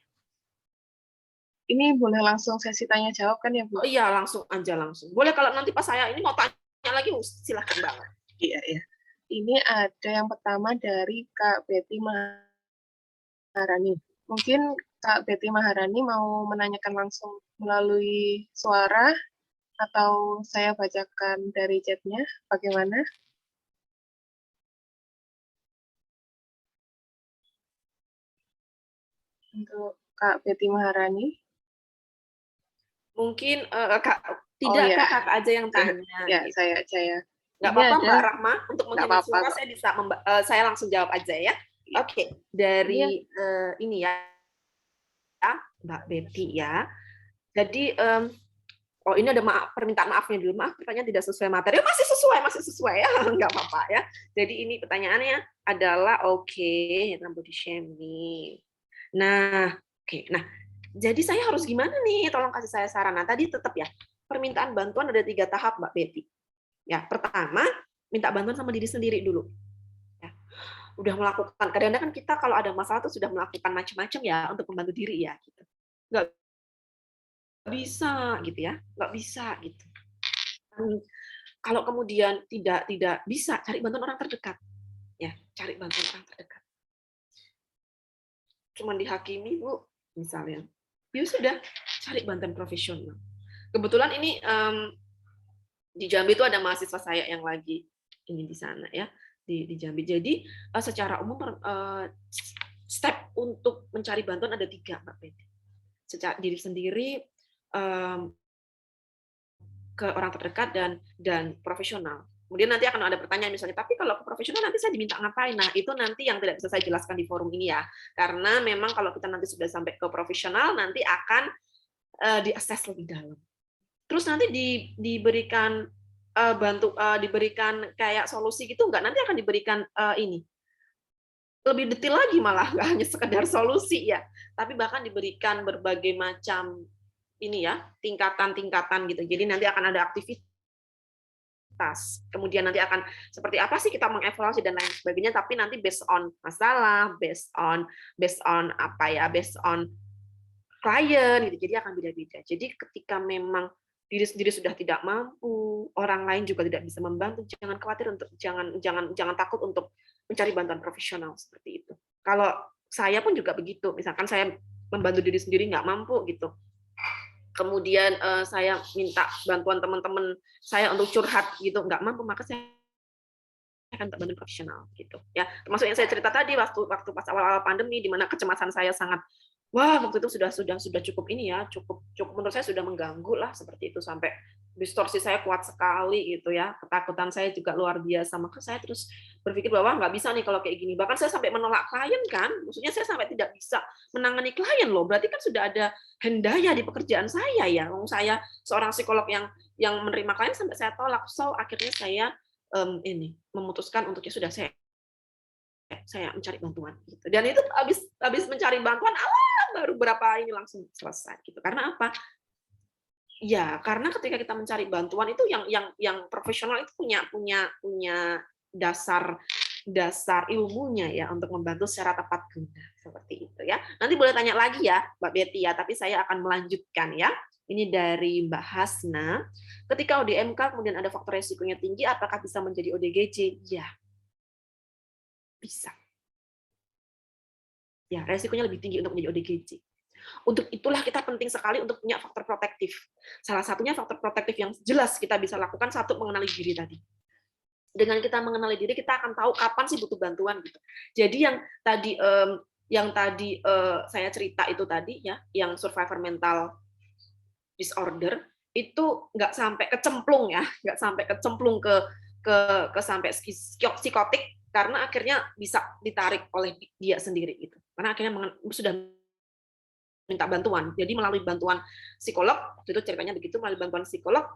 Ini boleh langsung sesi tanya jawab kan ya, Bu? Oh iya, langsung aja langsung. Boleh kalau nanti pas saya ini mau tanya lagi, silahkan banget. Iya, iya. Ini ada yang pertama dari Kak Betty Maharani. Mungkin Kak Betty Maharani mau menanyakan langsung melalui suara atau saya bacakan dari chatnya, bagaimana? Untuk Kak Betty Maharani. Mungkin tidak iya. Kakak aja yang tanya. Ya, gitu. saya. Nggak apa-apa Mbak Rahma, untuk menghemat suara kok. saya bisa saya langsung jawab aja ya. Oke, dari ini ya Mbak Betty ya. Jadi oh ini ada permintaan maafnya dulu, maaf pertanyaan tidak sesuai materi. Masih sesuai ya, nggak apa-apa ya. Jadi ini pertanyaannya adalah body shaming. Nah, nah jadi saya harus gimana nih? Tolong kasih saya saran. Nah tadi tetap ya, permintaan bantuan ada 3 tahap Mbak Betty. Ya, pertama minta bantuan sama diri sendiri dulu. Ya, udah melakukan. Kadang-kadang kan kita kalau ada masalah tuh sudah melakukan macam-macam ya untuk membantu diri ya. Gitu. Nggak bisa gitu ya, nggak bisa gitu. Kalau kemudian tidak bisa, cari bantuan orang terdekat. Ya, cari bantuan orang terdekat. Cuman dihakimi Bu, misalnya. Ya sudah, cari bantuan profesional. Kebetulan ini di Jambi itu ada mahasiswa saya yang lagi ini di sana ya, di Jambi. Jadi secara umum step untuk mencari bantuan ada 3 Mbak Betty. Secara diri sendiri, ke orang terdekat dan profesional. Kemudian nanti akan ada pertanyaan misalnya, tapi kalau ke profesional nanti saya diminta ngapain? Nah, itu nanti yang tidak bisa saya jelaskan di forum ini ya. Karena memang kalau kita nanti sudah sampai ke profesional, nanti akan di-assess lebih dalam. Terus nanti diberikan diberikan kayak solusi gitu enggak? Nanti akan diberikan ini. Lebih detail lagi malah, nggak hanya sekedar solusi ya, tapi bahkan diberikan berbagai macam ini ya, tingkatan-tingkatan gitu. Jadi nanti akan ada aktivitas. Kemudian nanti akan seperti apa sih kita mengevaluasi dan lain sebagainya, tapi nanti based on masalah, based on apa ya, based on klien gitu. Jadi akan beda-beda. Jadi ketika memang diri sendiri sudah tidak mampu, orang lain juga tidak bisa membantu, jangan khawatir untuk jangan takut untuk mencari bantuan profesional seperti itu. Kalau saya pun juga begitu. Misalkan saya membantu diri sendiri nggak mampu gitu. Kemudian saya minta bantuan teman-teman saya untuk curhat gitu, nggak mampu, maka saya akan bantuan profesional gitu ya. Termasuk yang saya cerita tadi waktu pas awal-awal pandemi di mana kecemasan saya sangat waktu itu sudah cukup ini ya, cukup menurut saya sudah mengganggu lah seperti itu, sampai distorsi saya kuat sekali gitu ya, ketakutan saya juga luar biasa. Maka saya terus berpikir bahwa nggak bisa nih kalau kayak gini. Bahkan saya sampai menolak klien kan, maksudnya saya sampai tidak bisa menangani klien loh. Berarti kan sudah ada hendaya di pekerjaan saya ya. Saya seorang psikolog yang menerima klien sampai saya tolak. So akhirnya saya ini memutuskan untuk ya sudah saya mencari bantuan gitu. Dan itu habis mencari bantuan baru berapa ini langsung selesai gitu. Karena apa? Ya, karena ketika kita mencari bantuan itu yang profesional itu punya dasar ilmunya ya untuk membantu secara tepat guna seperti itu ya. Nanti boleh tanya lagi ya Mbak Betty ya, tapi saya akan melanjutkan ya. Ini dari Mbak Hasna. Ketika ODMK kemudian ada faktor resikonya tinggi, apakah bisa menjadi ODGJ? Ya, bisa. Ya, resikonya lebih tinggi untuk menjadi ODGJ. Untuk itulah kita penting sekali untuk punya faktor protektif. Salah satunya faktor protektif yang jelas kita bisa lakukan, satu, mengenali diri tadi. Dengan kita mengenali diri, kita akan tahu kapan sih butuh bantuan gitu. Jadi yang tadi saya cerita itu tadi ya, yang survivor mental disorder itu nggak sampai kecemplung ya, nggak sampai kecemplung ke sampai psikotik, karena akhirnya bisa ditarik oleh dia sendiri gitu. Karena akhirnya sudah minta bantuan. Jadi melalui bantuan psikolog, waktu itu ceritanya begitu, melalui bantuan psikolog,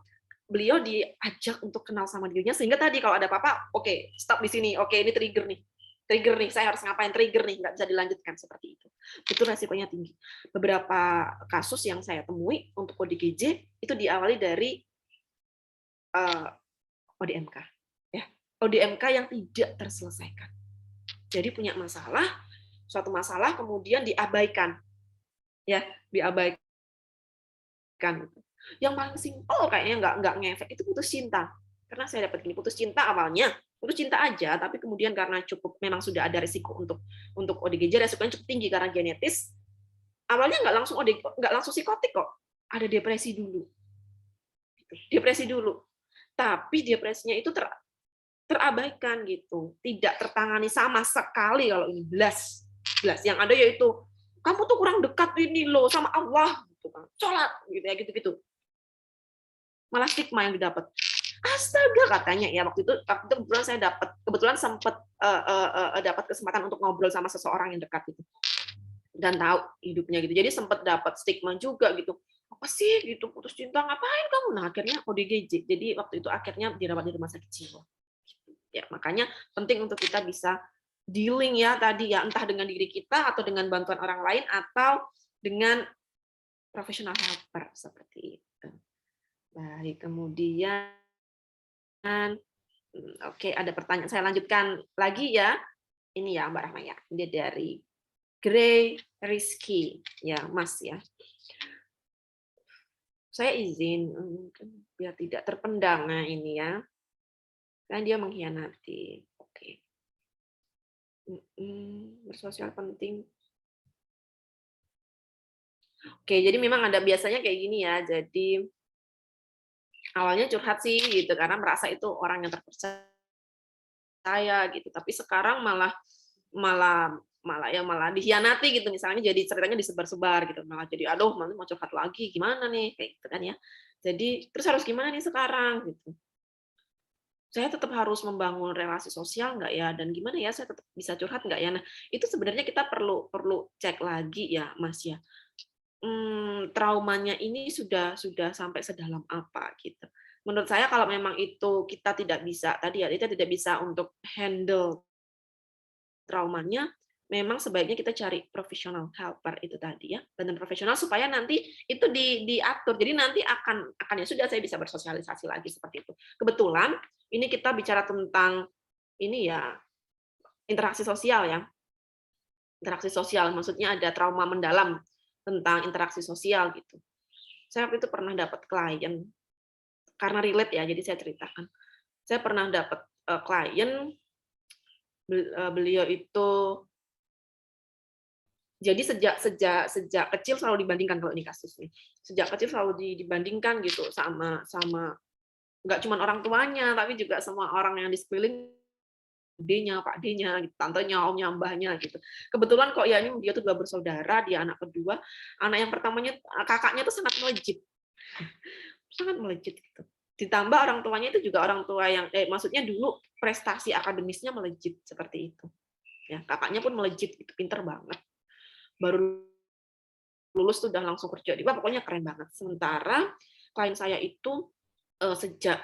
beliau diajak untuk kenal sama dirinya, sehingga tadi kalau ada apa-apa, oke, stop di sini, oke, ini trigger nih. trigger nih, saya harus ngapain, trigger nih, nggak bisa dilanjutkan seperti itu. Itu resikonya tinggi. Beberapa kasus yang saya temui untuk ODGJ itu diawali dari ODMK, ya, ODMK yang tidak terselesaikan. Jadi punya masalah, suatu masalah kemudian diabaikan, ya, diabaikan. Yang paling simpel kayaknya nggak ngefek itu putus cinta. Karena saya dapat gini, putus cinta awalnya putus cinta aja, tapi kemudian karena cukup memang sudah ada risiko untuk ODGJ, resikonya cukup tinggi karena genetis. Awalnya nggak langsung psikotik kok, ada depresi dulu, depresi dulu. Tapi depresinya itu terabaikan gitu, tidak tertangani sama sekali kalau ini belas. Yang ada yaitu kamu tuh kurang dekat ini loh sama Allah, gitu kan, sholat gitu ya gitu. Malah stigma yang didapat. Astaga katanya ya waktu itu kebetulan saya sempat dapat kesempatan untuk ngobrol sama seseorang yang dekat itu dan tahu hidupnya gitu. Jadi sempat dapat stigma juga gitu. Apa sih gitu putus cinta ngapain kamu? Nah akhirnya ODGJ. Jadi waktu itu akhirnya dirawat di rumah sakit jiwa. Ya makanya penting untuk kita bisa dealing ya tadi ya entah dengan diri kita atau dengan bantuan orang lain atau dengan profesional helper seperti itu. Baik, kemudian oke, ada pertanyaan. Saya lanjutkan lagi ya. Ini ya Mbak Rahma ya. Ini dari Grey Rizky. Ya, Mas ya. Saya izin biar tidak terpendam nah ini ya. Kan dia mengkhianati. Oke. Bersosial penting. Oke, jadi memang ada biasanya kayak gini ya. Jadi awalnya curhat sih gitu karena merasa itu orang yang terpercaya gitu. Tapi sekarang malah dikhianati gitu misalnya, jadi ceritanya disebar-sebar gitu, malah jadi aduh nanti mau curhat lagi gimana nih kayak gitu kan ya. Jadi terus harus gimana nih sekarang gitu. Saya tetap harus membangun relasi sosial nggak ya, dan gimana ya saya tetap bisa curhat nggak ya. Nah itu sebenarnya kita perlu cek lagi ya Mas ya. Traumanya ini sudah sampai sedalam apa gitu. Menurut saya kalau memang itu kita tidak bisa tadi ya, kita tidak bisa untuk handle traumanya, memang sebaiknya kita cari professional helper itu tadi ya, bantuan profesional supaya nanti itu diatur. Jadi nanti akan ya sudah saya bisa bersosialisasi lagi seperti itu. Kebetulan ini kita bicara tentang ini ya interaksi sosial ya. Interaksi sosial maksudnya ada trauma mendalam tentang interaksi sosial gitu. Saya waktu itu pernah dapat klien karena relate ya, jadi saya ceritakan. Saya pernah dapat klien beliau itu jadi sejak kecil selalu dibandingkan kalau ini kasusnya. Sejak kecil selalu dibandingkan gitu sama nggak cuma orang tuanya tapi juga semua orang yang di sekeliling, budenya, Pak D-nya, gitu, tantenya, omnya, mbahnya gitu. Kebetulan kok ya ini dia tuh dua bersaudara, dia anak kedua, anak yang pertamanya kakaknya tuh sangat melejit. Sangat melejit gitu. Ditambah orang tuanya itu juga orang tua yang maksudnya dulu prestasi akademisnya melejit seperti itu. Ya, kakaknya pun melejit gitu, pinter banget. Baru lulus tuh udah langsung kerja di pokoknya keren banget. Sementara klien saya itu sejak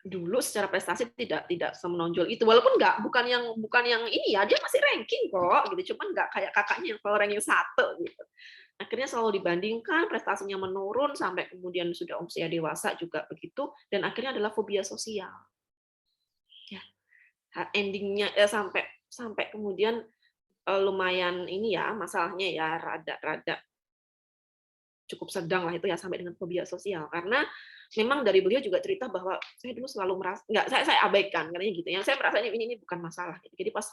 dulu secara prestasi tidak semenonjol itu, walaupun bukan yang ini ya, dia masih ranking kok gitu, cuman nggak kayak kakaknya yang selalu ranking 1 gitu. Akhirnya selalu dibandingkan, prestasinya menurun sampai kemudian sudah usia dewasa juga begitu, dan akhirnya adalah fobia sosial. Ya. Endingnya sampai kemudian lumayan ini ya masalahnya ya rada cukup sedang lah itu ya sampai dengan fobia sosial, karena memang dari beliau juga cerita bahwa saya dulu selalu merasa saya abaikan katanya gitu ya, saya merasa ini bukan masalah gitu. Jadi pas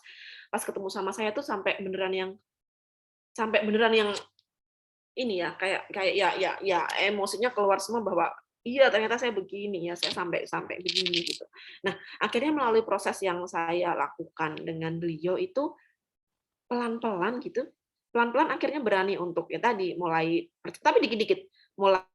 ketemu sama saya tuh sampai beneran yang ini ya kayak ya emosinya keluar semua bahwa iya ternyata saya begini ya, saya sampai begini gitu. Nah akhirnya melalui proses yang saya lakukan dengan beliau itu pelan-pelan gitu, pelan-pelan akhirnya berani untuk ya tadi mulai, tapi dikit-dikit mulai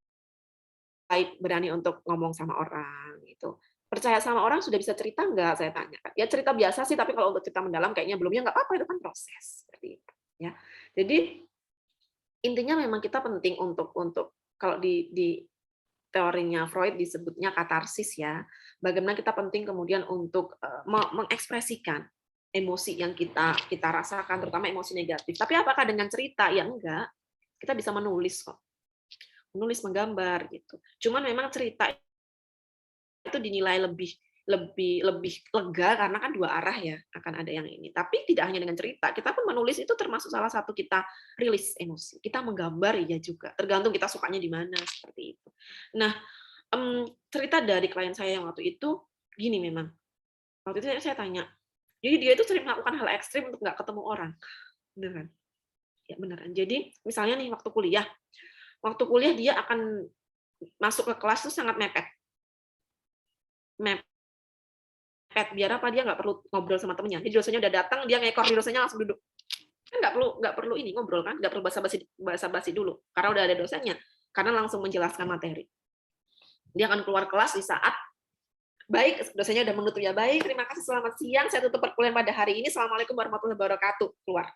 berani untuk ngomong sama orang gitu. Percaya sama orang sudah bisa cerita nggak? Saya tanya. Ya cerita biasa sih, tapi kalau untuk cerita mendalam kayaknya belum, ya nggak apa-apa, itu kan proses seperti itu. Ya. Jadi intinya memang kita penting untuk kalau di teorinya Freud disebutnya katarsis ya. Bagaimana kita penting kemudian untuk mengekspresikan emosi yang kita rasakan, terutama emosi negatif. Tapi apakah dengan cerita? Ya enggak. Kita bisa menulis kok. Menulis, menggambar gitu. Cuman memang cerita itu dinilai lebih lega karena kan dua arah ya, akan ada yang ini. Tapi tidak hanya dengan cerita, kita pun menulis itu termasuk salah satu kita rilis emosi. Kita menggambar ya juga, tergantung kita sukanya di mana seperti itu. Nah, cerita dari klien saya yang waktu itu gini memang. Waktu itu saya tanya, jadi dia itu sering melakukan hal ekstrim untuk nggak ketemu orang. Beneran. Ya beneran. Jadi misalnya nih waktu kuliah dia akan masuk ke kelas tuh sangat mepet. Biar apa, dia nggak perlu ngobrol sama temennya. Jadi dosennya udah datang, dia ngekor di dosennya langsung duduk. Kan nggak perlu ini ngobrol kan, nggak perlu basa-basi dulu karena udah ada dosennya, karena langsung menjelaskan materi. Dia akan keluar kelas di saat baik, dosennya udah menutup, ya baik, terima kasih, selamat siang, saya tutup perkuliahan pada hari ini, assalamualaikum warahmatullahi wabarakatuh, keluar.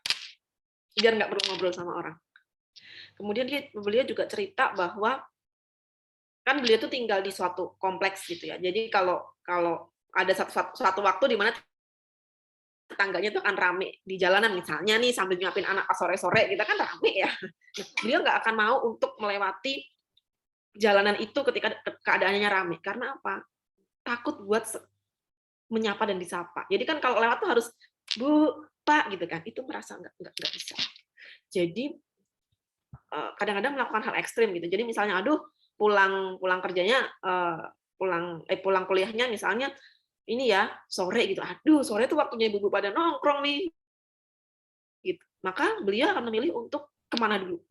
Biar nggak perlu ngobrol sama orang. Kemudian beliau juga cerita bahwa kan beliau tuh tinggal di suatu kompleks gitu ya. Jadi kalau ada suatu waktu di mana tetangganya tuh akan rame di jalanan misalnya nih sambil nyuapin anak pas sore-sore, kita kan rame ya. Nah, beliau nggak akan mau untuk melewati jalanan itu ketika keadaannya rame. Karena apa? Takut buat menyapa dan disapa. Jadi kan kalau lewat tuh harus Bu, Pak gitu kan. Itu merasa nggak bisa. Jadi kadang-kadang melakukan hal ekstrim gitu. Jadi misalnya aduh pulang kerjanya pulang kuliahnya misalnya ini ya sore gitu. Aduh, sore itu waktunya ibu-ibu pada nongkrong nih. Gitu. Maka beliau akan memilih untuk kemana dulu.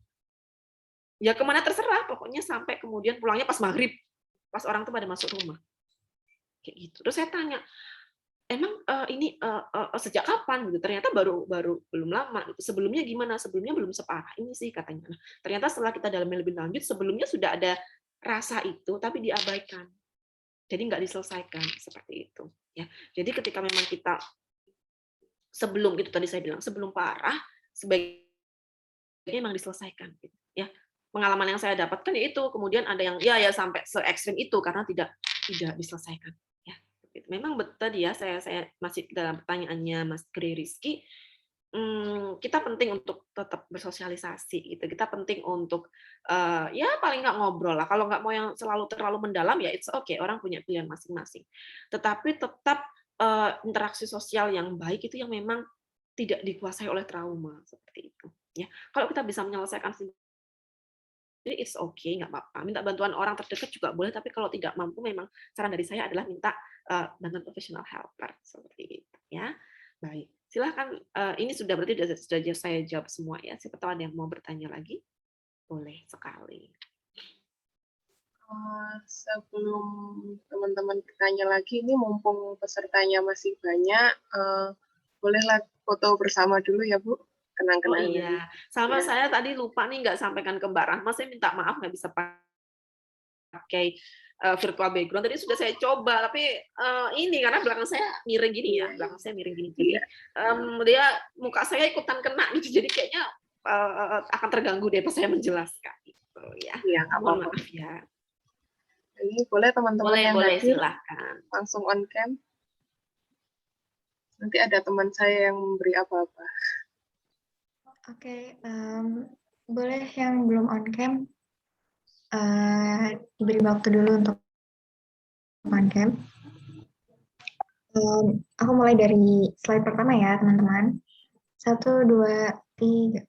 Ya kemana terserah, pokoknya sampai kemudian pulangnya pas maghrib, pas orang tuh pada masuk rumah. Kayak gitu. Terus saya tanya, emang ini sejak kapan gitu? Ternyata baru belum lama. Sebelumnya gimana? Sebelumnya belum separah ini sih katanya. Nah, ternyata setelah kita dalami lebih lanjut, sebelumnya sudah ada rasa itu, tapi diabaikan. Jadi nggak diselesaikan seperti itu. Ya, jadi ketika memang kita sebelum itu tadi saya bilang sebelum parah, sebaiknya memang diselesaikan. Gitu, ya, pengalaman yang saya dapatkan yaitu kemudian ada yang ya sampai se ekstrim itu karena tidak diselesaikan. Memang betul tadi ya, saya masih dalam pertanyaannya Mas Gri Rizky, kita penting untuk tetap bersosialisasi gitu. Kita penting untuk ya paling nggak ngobrol lah. Kalau nggak mau yang terlalu mendalam ya it's okay, orang punya pilihan masing-masing. Tetapi tetap interaksi sosial yang baik itu yang memang tidak dikuasai oleh trauma seperti itu. Ya, kalau kita bisa menyelesaikan jadi it's okay, nggak apa-apa. Minta bantuan orang terdekat juga boleh, tapi kalau tidak mampu memang saran dari saya adalah minta bantuan professional helper seperti itu ya. Baik, silahkan. Ini sudah berarti sudah saya jawab semua ya. Siapa tahu ada yang mau bertanya lagi, boleh sekali. Sebelum teman-teman bertanya lagi, ini mumpung pesertanya masih banyak, bolehlah foto bersama dulu ya Bu. Oh iya, sama ya. Saya tadi lupa nih nggak sampaikan ke Mbak Rahma, saya minta maaf nggak bisa pakai virtual background. Tadi sudah saya coba, tapi ini karena belakang saya miring gini ya, belakang saya miring gini. Jadi dia muka saya ikutan kena gitu, jadi kayaknya akan terganggu deh pas saya menjelaskan. Gitu ya. Iya, mohon maaf ya. Ini boleh teman-teman yang hadir silahkan langsung on cam. Nanti ada teman saya yang memberi apa-apa. Oke, boleh yang belum on cam diberi waktu dulu untuk on cam. Aku mulai dari slide pertama ya teman-teman. 1, 2, 3.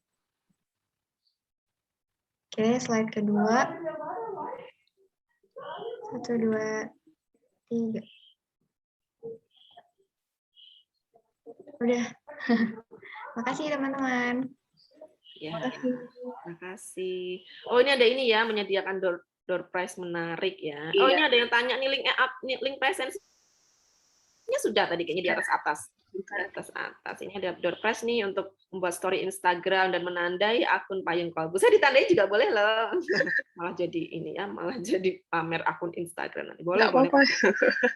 Oke, slide kedua. 1, 2, 3. Udah. Makasih teman-teman. Ya, terima kasih. Oh, ini ada ini ya, menyediakan door prize menarik ya. Oh, ini ada yang tanya nih link presensinya sudah tadi kayaknya di atas. Di atas. Ini ada door prize nih untuk membuat story Instagram dan menandai akun Payung Kolbu. Saya ditandai juga boleh loh. Malah jadi ini ya, malah jadi pamer akun Instagram nanti. Boleh.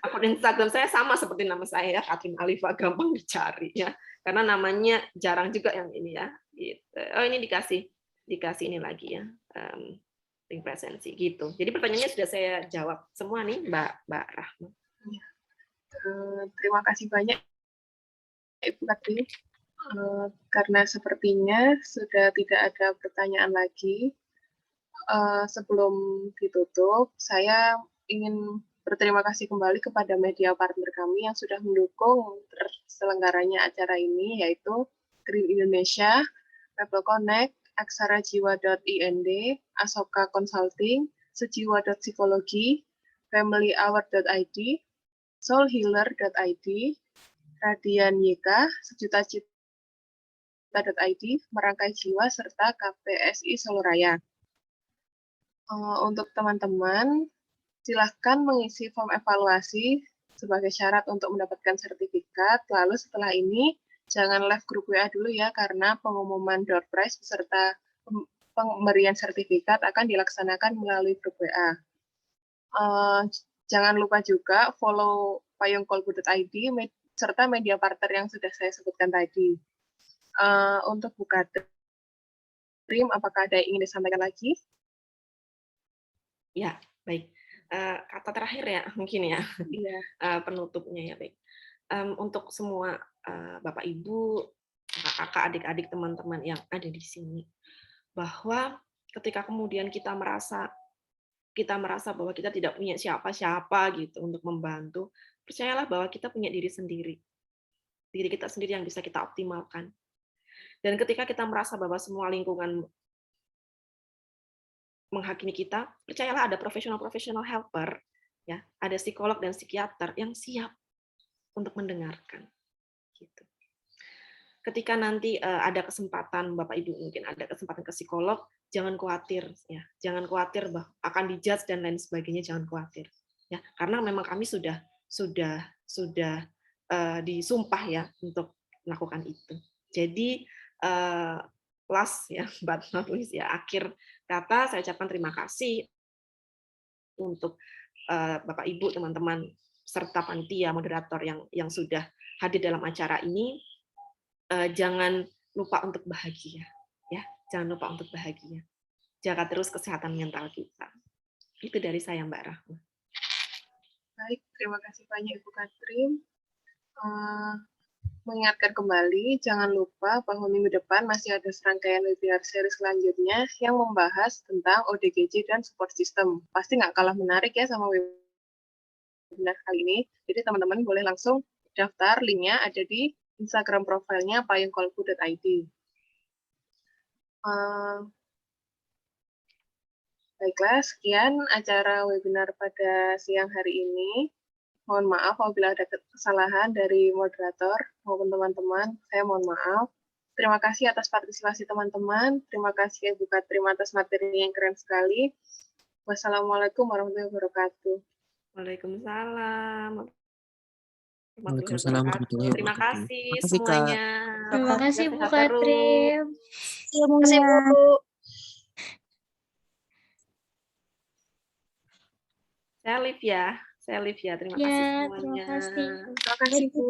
Akun Instagram saya sama seperti nama saya ya, Katrin Alifa, gampang dicari ya. Karena namanya jarang juga yang ini ya. Gitu. Oh, ini dikasih ini lagi ya, link presensi gitu. Jadi pertanyaannya sudah saya jawab semua nih Mbak Rahma. Terima kasih banyak Ibu Katri. Karena sepertinya sudah tidak ada pertanyaan lagi. Sebelum ditutup, saya ingin berterima kasih kembali kepada media partner kami yang sudah mendukung terselenggaranya acara ini, yaitu Green Indonesia, People Connect, aksarajiwa.ind, Asoka Consulting, sejiwa.psikologi, familyhour.id, soulhealer.id, Radian YK, Sejuta Cita.id, Merangkai Jiwa, serta KPSI Solo Raya. Untuk teman-teman, silahkan mengisi form evaluasi sebagai syarat untuk mendapatkan sertifikat. Lalu setelah ini, jangan live grup WA dulu ya, karena pengumuman door prize beserta pemberian sertifikat akan dilaksanakan melalui grup WA. Jangan lupa juga follow payungkolbu.id serta media partner yang sudah saya sebutkan tadi. Untuk Bu Katrim, apakah ada yang ingin disampaikan lagi? Ya, baik. Kata terakhir ya, mungkin ya, Iya. penutupnya ya, baik. Untuk semua Bapak Ibu, kakak, adik-adik, teman-teman yang ada di sini, bahwa ketika kemudian kita merasa bahwa kita tidak punya siapa-siapa gitu untuk membantu, percayalah bahwa kita punya diri kita sendiri yang bisa kita optimalkan. Dan ketika kita merasa bahwa semua lingkungan menghakimi kita, percayalah ada profesional helper, ya, ada psikolog dan psikiater yang siap untuk mendengarkan. Gitu. Ketika nanti ada kesempatan, Bapak Ibu mungkin ada kesempatan ke psikolog, jangan khawatir, ya, jangan khawatir bahwa akan dijudge dan lain sebagainya, jangan khawatir, ya, karena memang kami sudah disumpah ya untuk melakukan itu. Jadi last ya, but not least ya, akhir kata saya ucapkan terima kasih untuk Bapak Ibu, teman-teman serta panitia moderator yang sudah hadir dalam acara ini. Jangan lupa untuk bahagia, ya, jangan lupa untuk bahagia. Jaga terus kesehatan mental kita. Itu dari saya, Mbak Rahma. Baik, terima kasih banyak Ibu Katrim. Mengingatkan kembali, jangan lupa bahwa minggu depan masih ada serangkaian webinar seri selanjutnya yang membahas tentang ODGJ dan support system. Pasti nggak kalah menarik ya sama webinar kali ini. Jadi teman-teman boleh langsung daftar, linknya ada di Instagram profilnya payungkolbu.id. Baiklah, sekian acara webinar pada siang hari ini. Mohon maaf apabila ada kesalahan dari moderator maupun teman-teman, saya mohon maaf. Terima kasih atas partisipasi teman-teman. Terima kasih Ibu Katrim atas materi yang keren sekali. Wassalamualaikum warahmatullahi wabarakatuh. Waalaikumsalam. Waalaikumsalam warahmatullahi wabarakatuh. Terima kasih Makasih, Kak. semuanya. Terima kasih Bu Sehat Katrim. Terima kasih Bu. Saya live ya. Terima kasih semuanya. Terima kasih. Terima kasih Bu.